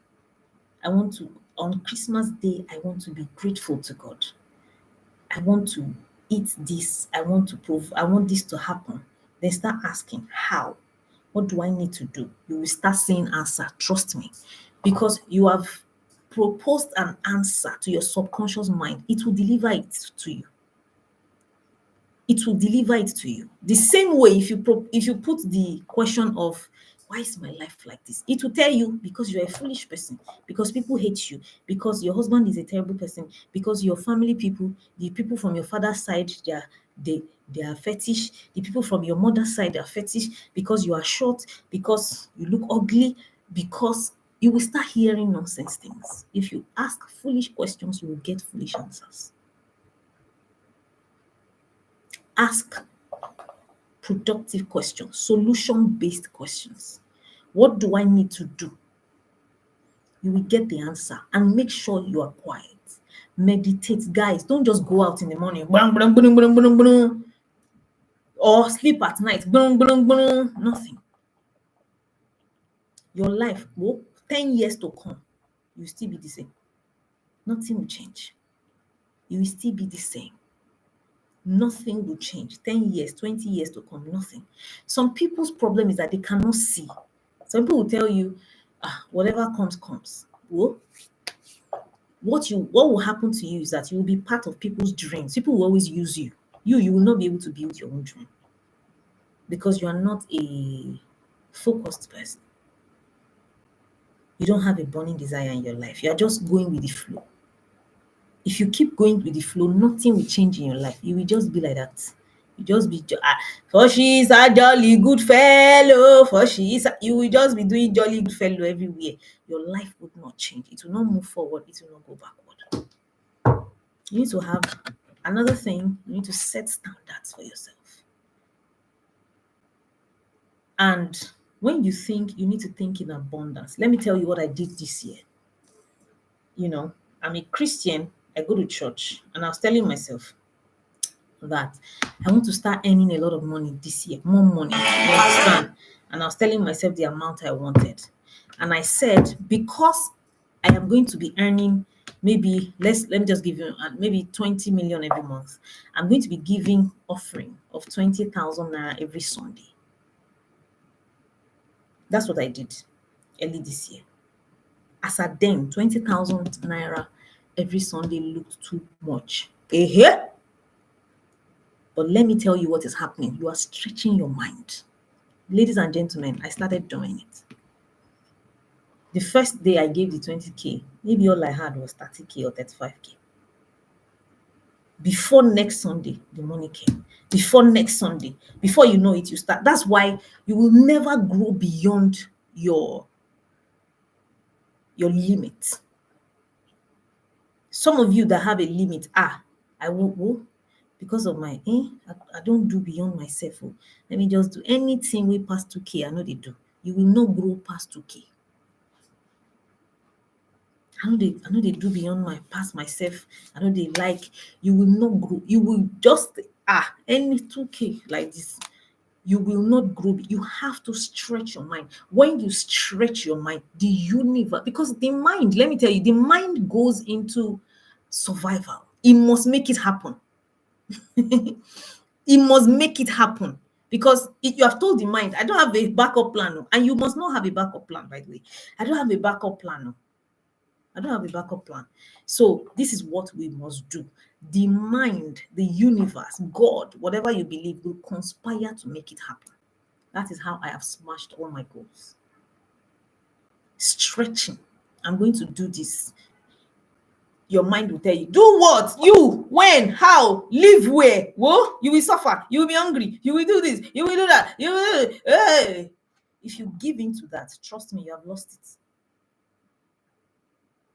On Christmas Day, I want to be grateful to God. I want to eat this. I want this to happen. Then start asking, how? What do I need to do? You will start seeing answer. Trust me. Because you have proposed an answer to your subconscious mind. It will deliver it to you. It will deliver it to you. The same way if you put the question of why is my life like this? It will tell you because you're a foolish person, because people hate you, because your husband is a terrible person, because your family people, the people from your father's side, they are fetish, the people from your mother's side are fetish, because you are short, because you look ugly, because you will start hearing nonsense things. If you ask foolish questions, you will get foolish answers. Ask productive questions, solution-based questions. What do I need to do? You will get the answer, and make sure you are quiet. Meditate, guys. Don't just go out in the morning or sleep at night. Nothing. Your life, 10 years to come, you will still be the same. Nothing will change. You will still be the same. Nothing will change. 10 years, 20 years to come, nothing. Some people's problem is that they cannot see. Some people will tell you, whatever comes. Well, what will happen to you is that you will be part of people's dreams. People will always use you. You will not be able to build your own dream because you are not a focused person. You don't have a burning desire in your life. You are just going with the flow. If you keep going with the flow, nothing will change in your life. You will just be like that. You just be, for she is a jolly good fellow. You will just be doing jolly good fellow everywhere. Your life would not change. It will not move forward. It will not go backward. You need to have another thing. You need to set standards for yourself. And when you think, you need to think in abundance. Let me tell you what I did this year. I'm a Christian. I go to church, and I was telling myself that I want to start earning a lot of money this year, more money. You understand? And I was telling myself the amount I wanted. And I said, because I am going to be earning maybe let me just give you maybe 20 million every month. I'm going to be giving offering of 20,000 naira every Sunday. That's what I did early this year. As at then, 20,000 naira every Sunday looked too much. But let me tell you what is happening. You are stretching your mind. Ladies and gentlemen, I started doing it. The first day I gave the 20K, maybe all I had was 30K or 35K. Before next Sunday, the money came. Before next Sunday, before you know it, you start. That's why you will never grow beyond your limit. Some of you that have a limit, I won't because of my I don't do beyond myself. Oh. Let me just do anything way past 2K. I know they do. You will not grow past 2K. I know they do beyond my past myself. I know they like you will not grow. You will just any 2K like this. You will not grow. You have to stretch your mind. When you stretch your mind, the universe, because the mind, let me tell you, the mind goes into survival. It must make it happen. It must make it happen because you have told the mind, I don't have a backup plan. Oh, and you must not have a backup plan, by the way. I don't have a backup plan. Oh. I don't have a backup plan. So this is what we must do. The mind, the universe, God, whatever you believe, will conspire to make it happen. That is how I have smashed all my goals. Stretching. I'm going to do this. Your mind will tell you, do what? You, when, how, live where? Whoa, you will suffer. You will be hungry. You will do this. You will do that. You will. Hey. If you give into that, trust me, you have lost it.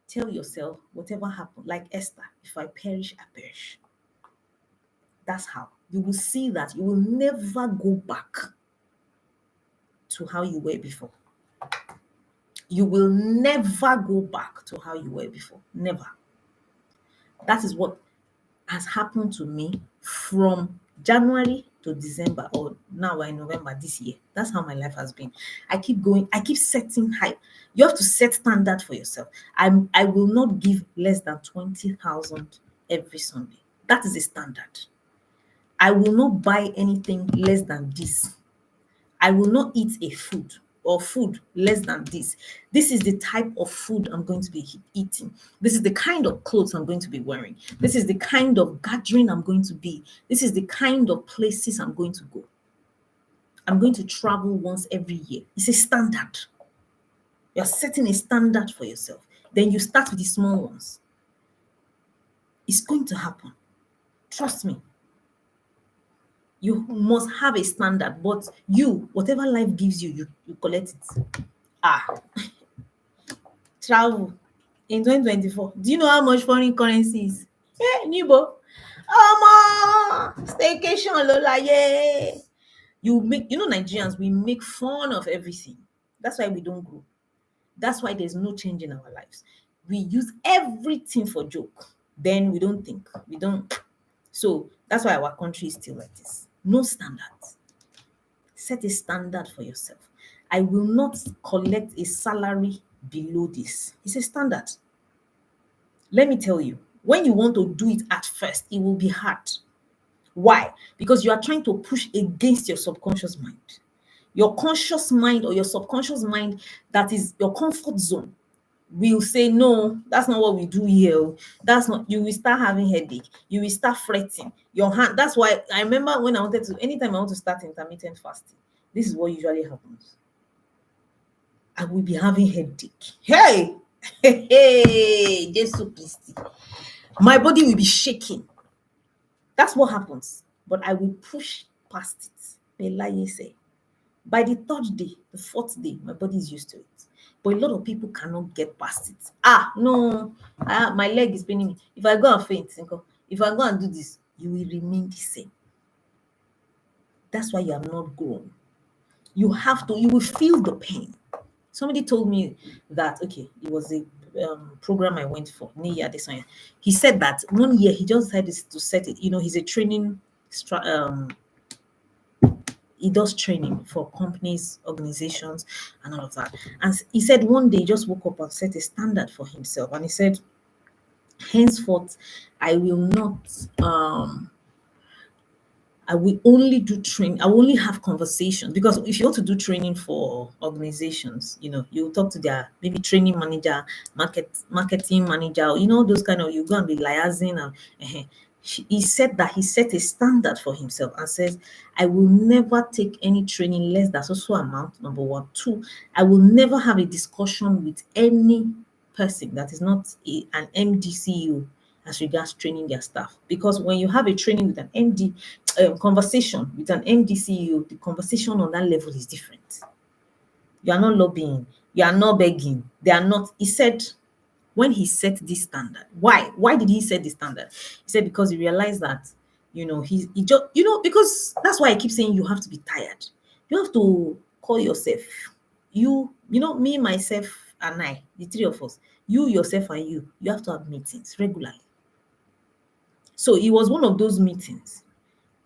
Tell yourself, whatever happened, like Esther, if I perish, I perish. That's how. You will see that you will never go back to how you were before. You will never go back to how you were before. Never. That is what has happened to me from January to December, or now we're in November this year. That's how my life has been. I keep going, I keep setting high. You have to set standard for yourself. I will not give less than 20,000 every Sunday. That is a standard. I will not buy anything less than this. I will not eat a food or food less than this. This is the type of food I'm going to be eating. This is the kind of clothes I'm going to be wearing. This is the kind of gathering I'm going to be. This is the kind of places I'm going to go. I'm going to travel once every year. It's a standard. You're setting a standard for yourself. Then you start with the small ones. It's going to happen. Trust me. You must have a standard, but you, whatever life gives you, you collect it. Travel in 2024. Do you know how much foreign currency is? Nibo. Staycation lola, yeah. Nigerians, we make fun of everything. That's why we don't grow. That's why there's no change in our lives. We use everything for joke. Then we don't think. We don't. So that's why our country is still like this. No standards. Set a standard for yourself. I will not collect a salary below this. It's a standard. Let me tell you, when you want to do it at first, it will be hard. Why? Because you are trying to push against your subconscious mind. Your conscious mind or your subconscious mind, that is your comfort zone, will say, no, that's not what we do here. That's not, you will start having headache. You will start fretting. Your hand, that's why I remember when I wanted to, anytime I want to start intermittent fasting, this is what usually happens. I will be having headache. Hey, Jesus Christ. My body will be shaking. That's what happens. But I will push past it. By the third day, the fourth day, my body is used to it. But a lot of people cannot get past it. No, my leg is paining me. If I go and faint, if I go and do this, you will remain the same. That's why you have not grown. You will feel the pain. Somebody told me that, okay, it was a program I went for, Niya Desanya. He said that one year he just decided to set it. He's a training, he does training for companies, organizations, and all of that. And he said one day he just woke up and set a standard for himself. And he said, henceforth, I will not I will only do training. I will only have conversations, because if you want to do training for organizations, you talk to their maybe training manager, marketing manager, those kind of, you go and be liaising. And He said that he set a standard for himself and says, I will never take any training less than so amount. Number one. Two, I will never have a discussion with any person that is not an MD CEO as regards training their staff. Because when you have a training with an MD, conversation with an MD CEO, the conversation on that level is different. You are not lobbying, you are not begging. They are not. He said, when he set this standard, why did he set this standard? He said because he realized that, he just, because that's why I keep saying you have to be tired. You have to call yourself, me, myself, and I, the three of us, you, yourself, and you have to have meetings regularly. So it was one of those meetings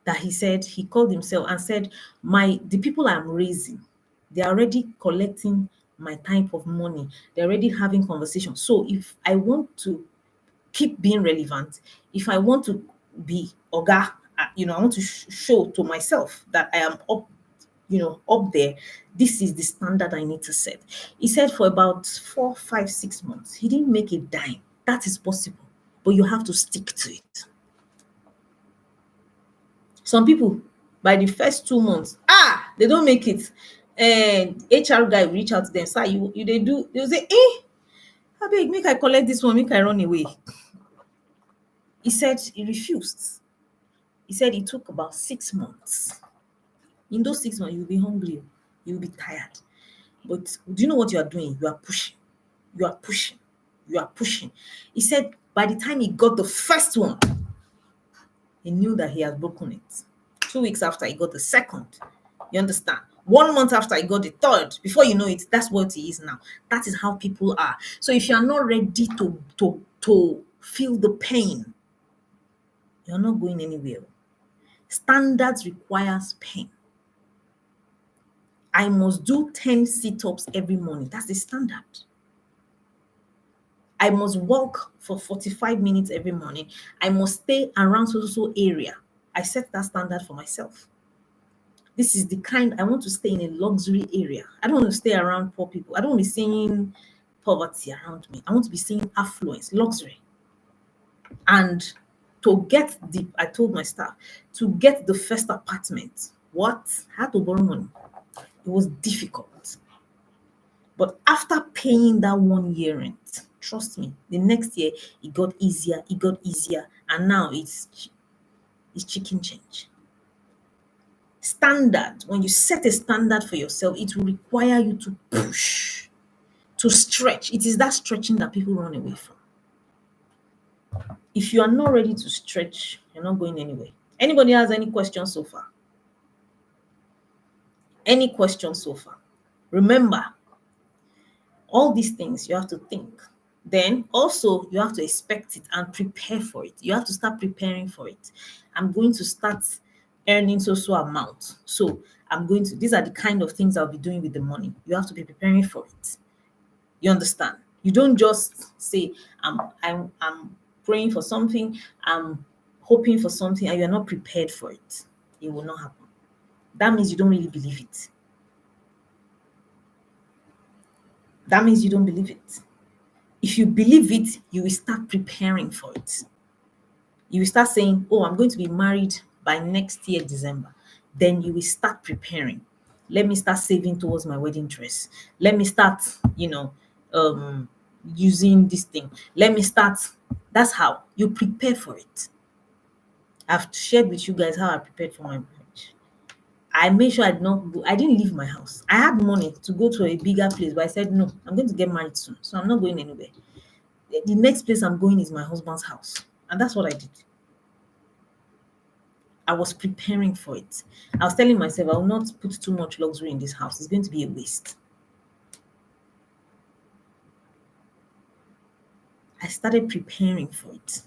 that he said, he called himself and said, the people I'm raising, they're already collecting my type of money. They're already having conversations. So if I want to keep being relevant, if I want to be Oga, I want to show to myself that I am up there, this is the standard I need to set. He said for about 4, 5, 6 months, he didn't make a dime. That is possible, but you have to stick to it. Some people, by the first 2 months, they don't make it. And HR guy will reach out to them, sir, they'll say, abeg, make I collect this one, make I run away. He said he refused. He said it took about 6 months. In those 6 months, you'll be hungry, you'll be tired. But do you know what you are doing? You are pushing. You are pushing. You are pushing. He said by the time he got the first one, he knew that he had broken it. 2 weeks after, he got the second. You understand? 1 month after, he got the third. Before you know it, that's what he is now. That is how people are. So if you are not ready to feel the pain, you're not going anywhere. Standards requires pain. I must do 10 sit-ups every morning. That's the standard. I must walk for 45 minutes every morning. I must stay around so area. I set that standard for myself. This is the kind I want to stay in a luxury area. I don't want to stay around poor people. I don't want to be seeing poverty around me. I want to be seeing affluence, luxury. And I told my staff, to get the first apartment, I had to borrow money. It was difficult. But after paying that 1 year rent, trust me, the next year it got easier, and now it's chicken change. Standard, when you set a standard for yourself, it will require you to push, to stretch. It is that stretching that people run away from. If you are not ready to stretch, you're not going anywhere. Anybody has any questions so far? Any questions so far? Remember, all these things you have to think. Then also you have to expect it and prepare for it. You have to start preparing for it. I'm going to start earning so amount. So these are the kind of things I'll be doing with the money. You have to be preparing for it. You understand? You don't just say, I'm praying for something, I'm hoping for something, and you're not prepared for it. It will not happen. That means you don't really believe it. That means you don't believe it. If you believe it, you will start preparing for it. You will start saying, I'm going to be married by next year, December. Then you will start preparing. Let me start saving towards my wedding dress. Let me start, using this thing. Let me start. That's how you prepare for it. I've shared with you guys how I prepared for my marriage. I made sure I didn't leave my house. I had money to go to a bigger place, but I said, no, I'm going to get married soon. So I'm not going anywhere. The next place I'm going is my husband's house. And that's what I did. I was preparing for it. I was telling myself, I will not put too much luxury in this house. It's going to be a waste. I started preparing for it.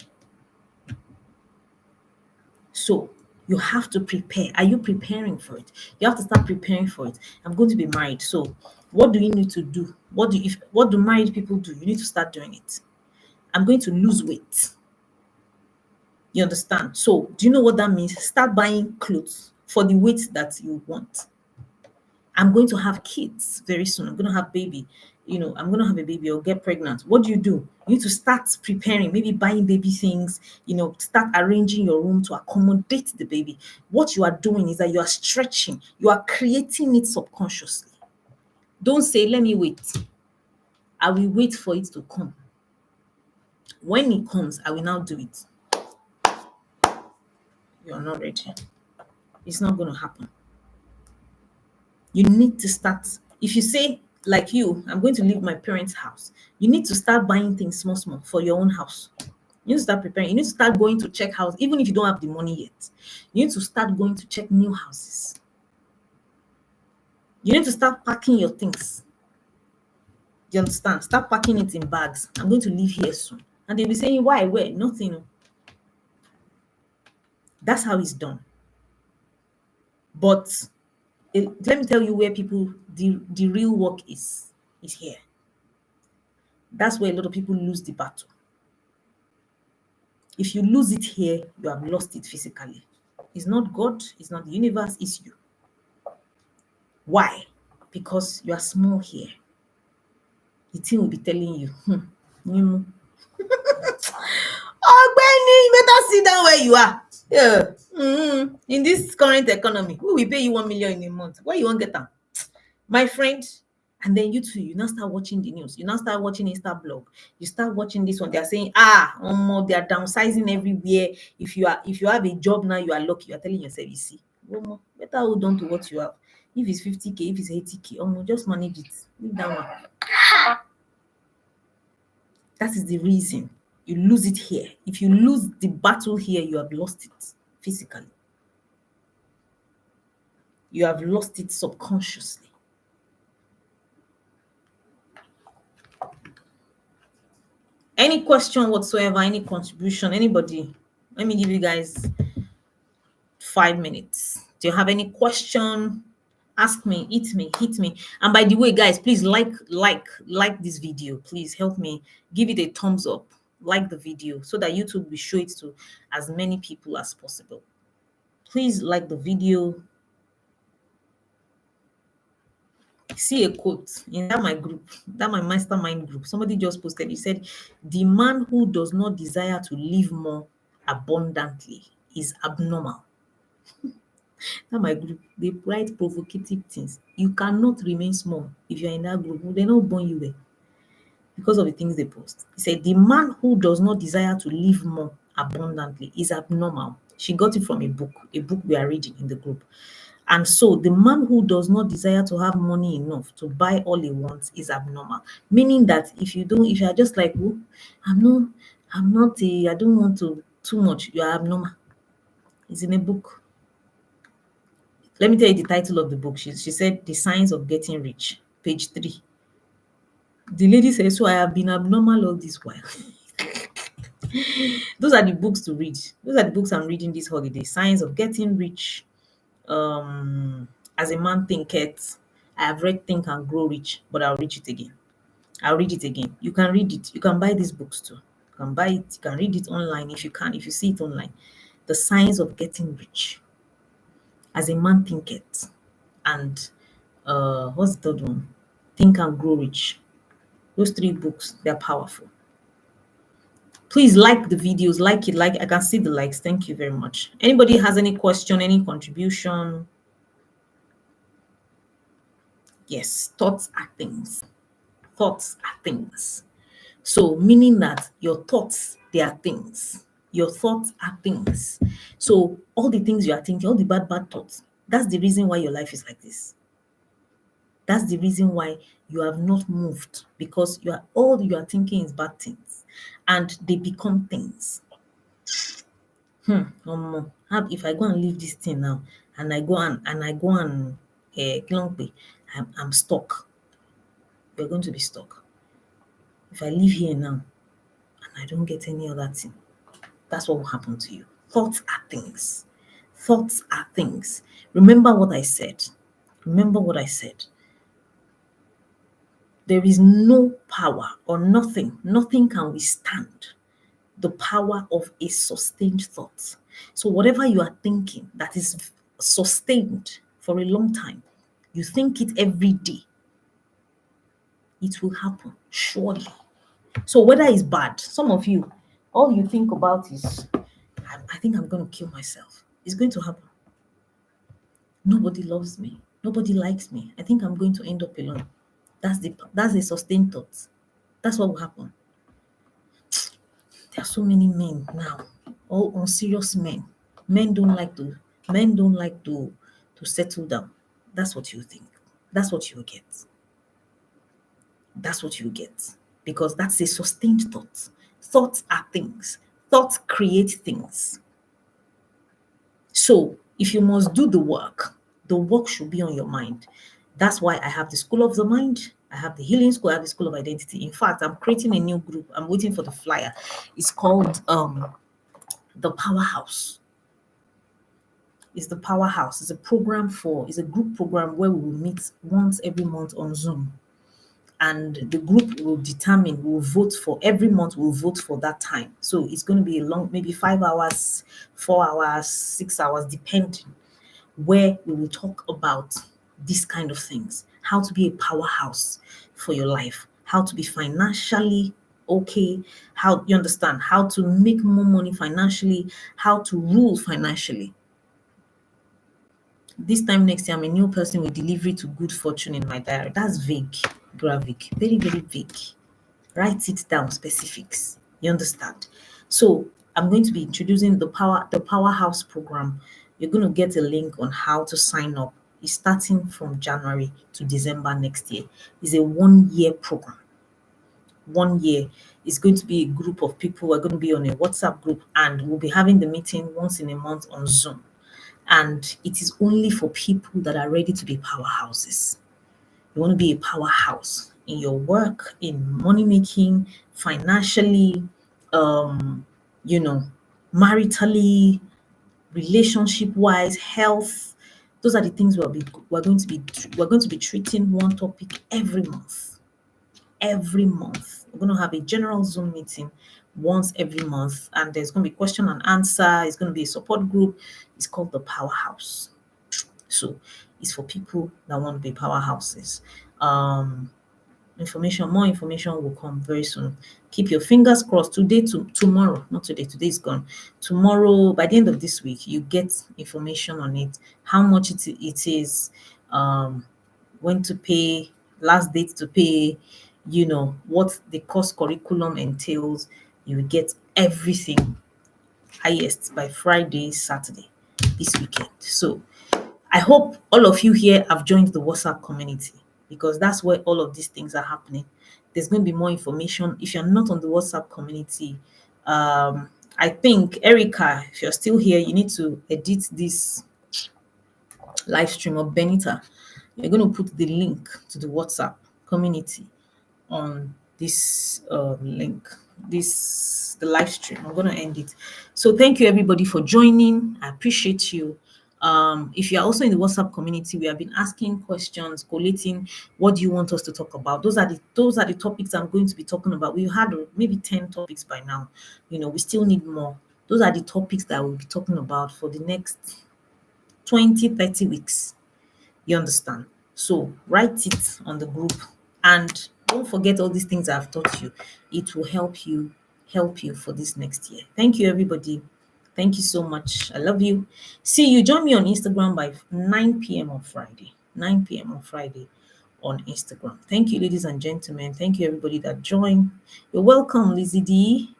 So you have to prepare. Are you preparing for it? You have to start preparing for it. I'm going to be married. So what do you need to do? What do married people do? You need to start doing it. I'm going to lose weight. You understand? So do you know what that means? Start buying clothes for the weight that you want. I'm going to have kids very soon. I'm going to have baby. I'm going to have a baby or get pregnant, what do? You need to start preparing, maybe buying baby things, start arranging your room to accommodate the baby. What you are doing is that you are stretching, you are creating it subconsciously. Don't say, let me wait. I will wait for it to come. When it comes, I will now do it. You are not ready. It's not going to happen. You need to start. If you say, like I'm going to leave my parents' house, you need to start buying things small, small for your own house. You need to start preparing. You need to start going to check house, even if you don't have the money yet. You need to start going to check new houses. You need to start packing your things. You understand? Start packing it in bags. I'm going to leave here soon. And they'll be saying, why? Where? Nothing. That's how it's done. But let me tell you where the real work is here. That's where a lot of people lose the battle. If you lose it here, you have lost it physically. It's not God, it's not the universe, it's you. Why? Because you are small here. The thing will be telling you, you better sit down where you are. Yeah. In this current economy, who will pay you 1 million in a month? Where you won't get them? My friend. And then you too, you now start watching the news. You now start watching Insta blog. You start watching this one. They are saying, they are downsizing everywhere. If you have a job now, you are lucky. You are telling yourself, you see, better hold on to what you have. If it's 50K, if it's 80K, just manage it. Leave that one. That is the reason you lose it here. If you lose the battle here, you have lost it physically. You have lost it subconsciously. Any question whatsoever, any contribution, anybody? Let me give you guys 5 minutes. Do you have any question? Ask me, hit me. And by the way, guys, please like this video. Please help me give it a thumbs up. Like the video so that YouTube will show it to as many people as possible. Please like the video. See a quote in my group, my mastermind group. Somebody just posted, he said, the man who does not desire to live more abundantly is abnormal. That my group, they write provocative things. You cannot remain small if you're in that group. They're not born you well because of the things they post. He said, the man who does not desire to live more abundantly is abnormal. She got it from a book we are reading in the group. And so the man who does not desire to have money enough to buy all he wants is abnormal. Meaning that if you are just like, oh, I don't want to too much, you are abnormal. It's in a book. Let me tell you the title of the book. She said, The Signs of Getting Rich, page 3. The lady says, so I have been abnormal all this while. Those are the books to read. Those are the books I'm reading this holiday. Signs of Getting Rich, As a Man Thinketh. I have read Think and Grow Rich, but I'll read it again. You can read it. You can buy these books too. You can buy it. You can read it online if you see it online. The Signs of Getting Rich, As a Man Thinketh, and what's the third one? Think and Grow Rich. Those 3 books, they're powerful. Please like the videos, like it. I can see the likes. Thank you very much. Anybody has any question, any contribution? Yes, thoughts are things. Thoughts are things. So meaning that your thoughts, they are things. Your thoughts are things. So all the things you are thinking, all the bad thoughts, that's the reason why your life is like this. That's the reason why you have not moved, because all you are thinking is bad things, and they become things. If I go and leave this thing now, and I go and I'm stuck. You're going to be stuck. If I leave here now and I don't get any other thing, that's what will happen to you. Thoughts are things. Thoughts are things. Remember what I said. There is no power or nothing can withstand the power of a sustained thought. So whatever you are thinking that is sustained for a long time, you think it every day. it will happen, surely. So whether it's bad, some of you, all you think about is, I think I'm going to kill myself. It's going to happen. Nobody loves me. Nobody likes me. I think I'm going to end up alone. That's a sustained thought. That's what will happen. There are so many men now, all unserious men. Men don't like to men don't like to settle down. That's what you think. That's what you get. That's what you get. Because that's a sustained thought. Thoughts are things. Thoughts create things. So if you must do the work should be on your mind. That's why I have the School of the Mind. I have the Healing School. I have the School of Identity. In fact, I'm creating a new group. I'm waiting for the flyer. It's called the Powerhouse. It's the Powerhouse. It's a group program where we will meet once every month on Zoom. And the group will vote for every month, we'll vote for that time. So it's going to be a long, maybe 5 hours, 4 hours, 6 hours, depending, where we will talk about these kind of things. How to be a powerhouse for your life, how to be financially okay, how you understand, how to make more money financially, how to rule financially. This time next year, I'm a new person with delivery to good fortune in my diary. That's vague, graphic, very, very vague. Write it down, specifics. You understand? So I'm going to be introducing the Powerhouse program. You're going to get a link on how to sign up. It's starting from January to December next year. It's a 1 year program. 1 year. It's going to be a group of people. We're going to be on a WhatsApp group, and we'll be having the meeting once in a month on Zoom. And it is only for people that are ready to be powerhouses. You want to be a powerhouse in your work, in money making, financially, um, you know, maritally, relationship wise, health. Those are the things we're going to be treating one topic every month. Every month. We're going to have a general Zoom meeting once every month, and there's going to be question and answer. It's going to be a support group. It's called the Powerhouse. So it's for people that want to be powerhouses. Um, more information will come very soon. Keep your fingers crossed. Tomorrow, not today, today is gone. Tomorrow, by the end of this week, you get information on it, how much it is, when to pay, last date to pay, what the course curriculum entails. You will get everything highest by Friday, Saturday, this weekend. So I hope all of you here have joined the WhatsApp community, because that's where all of these things are happening. There's going to be more information. If you're not on the WhatsApp community, I think, Erica, if you're still here, you need to edit this live stream of Benita. You're going to put the link to the WhatsApp community on this link, the live stream. I'm going to end it. So thank you everybody for joining. I appreciate you. If you're also in the WhatsApp community, we have been asking questions, collating what do you want us to talk about. Those are the topics I'm going to be talking about. We've had maybe 10 topics by now. We still need more. Those are the topics that we'll be talking about for the next 20-30 weeks. You understand? So write it on the group, and don't forget all these things I've taught you. It will help you for this next year. Thank you, everybody. Thank you so much. I love you. See you. Join me on Instagram by 9 p.m. on Friday. 9 p.m. on Friday on Instagram. Thank you, ladies and gentlemen. Thank you, everybody that joined. You're welcome, Lizzie D.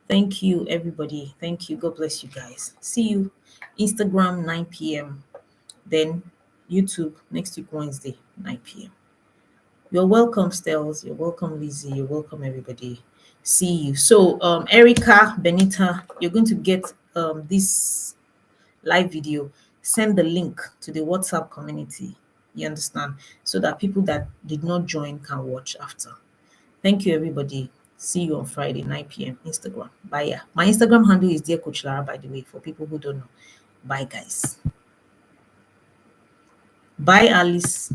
Thank you, everybody. Thank you. God bless you guys. See you. Instagram, 9 p.m. Then YouTube next week, Wednesday, 9 p.m. You're welcome, Stels. You're welcome, Lizzie. You're welcome, everybody. See you. So, Erica, Benita, you're going to get this live video. Send the link to the WhatsApp community. You understand? So that people that did not join can watch after. Thank you, everybody. See you on Friday, 9 p.m. Instagram. Bye. Yeah. My Instagram handle is Dear Coach Lara, by the way, for people who don't know. Bye, guys. Bye, Alice.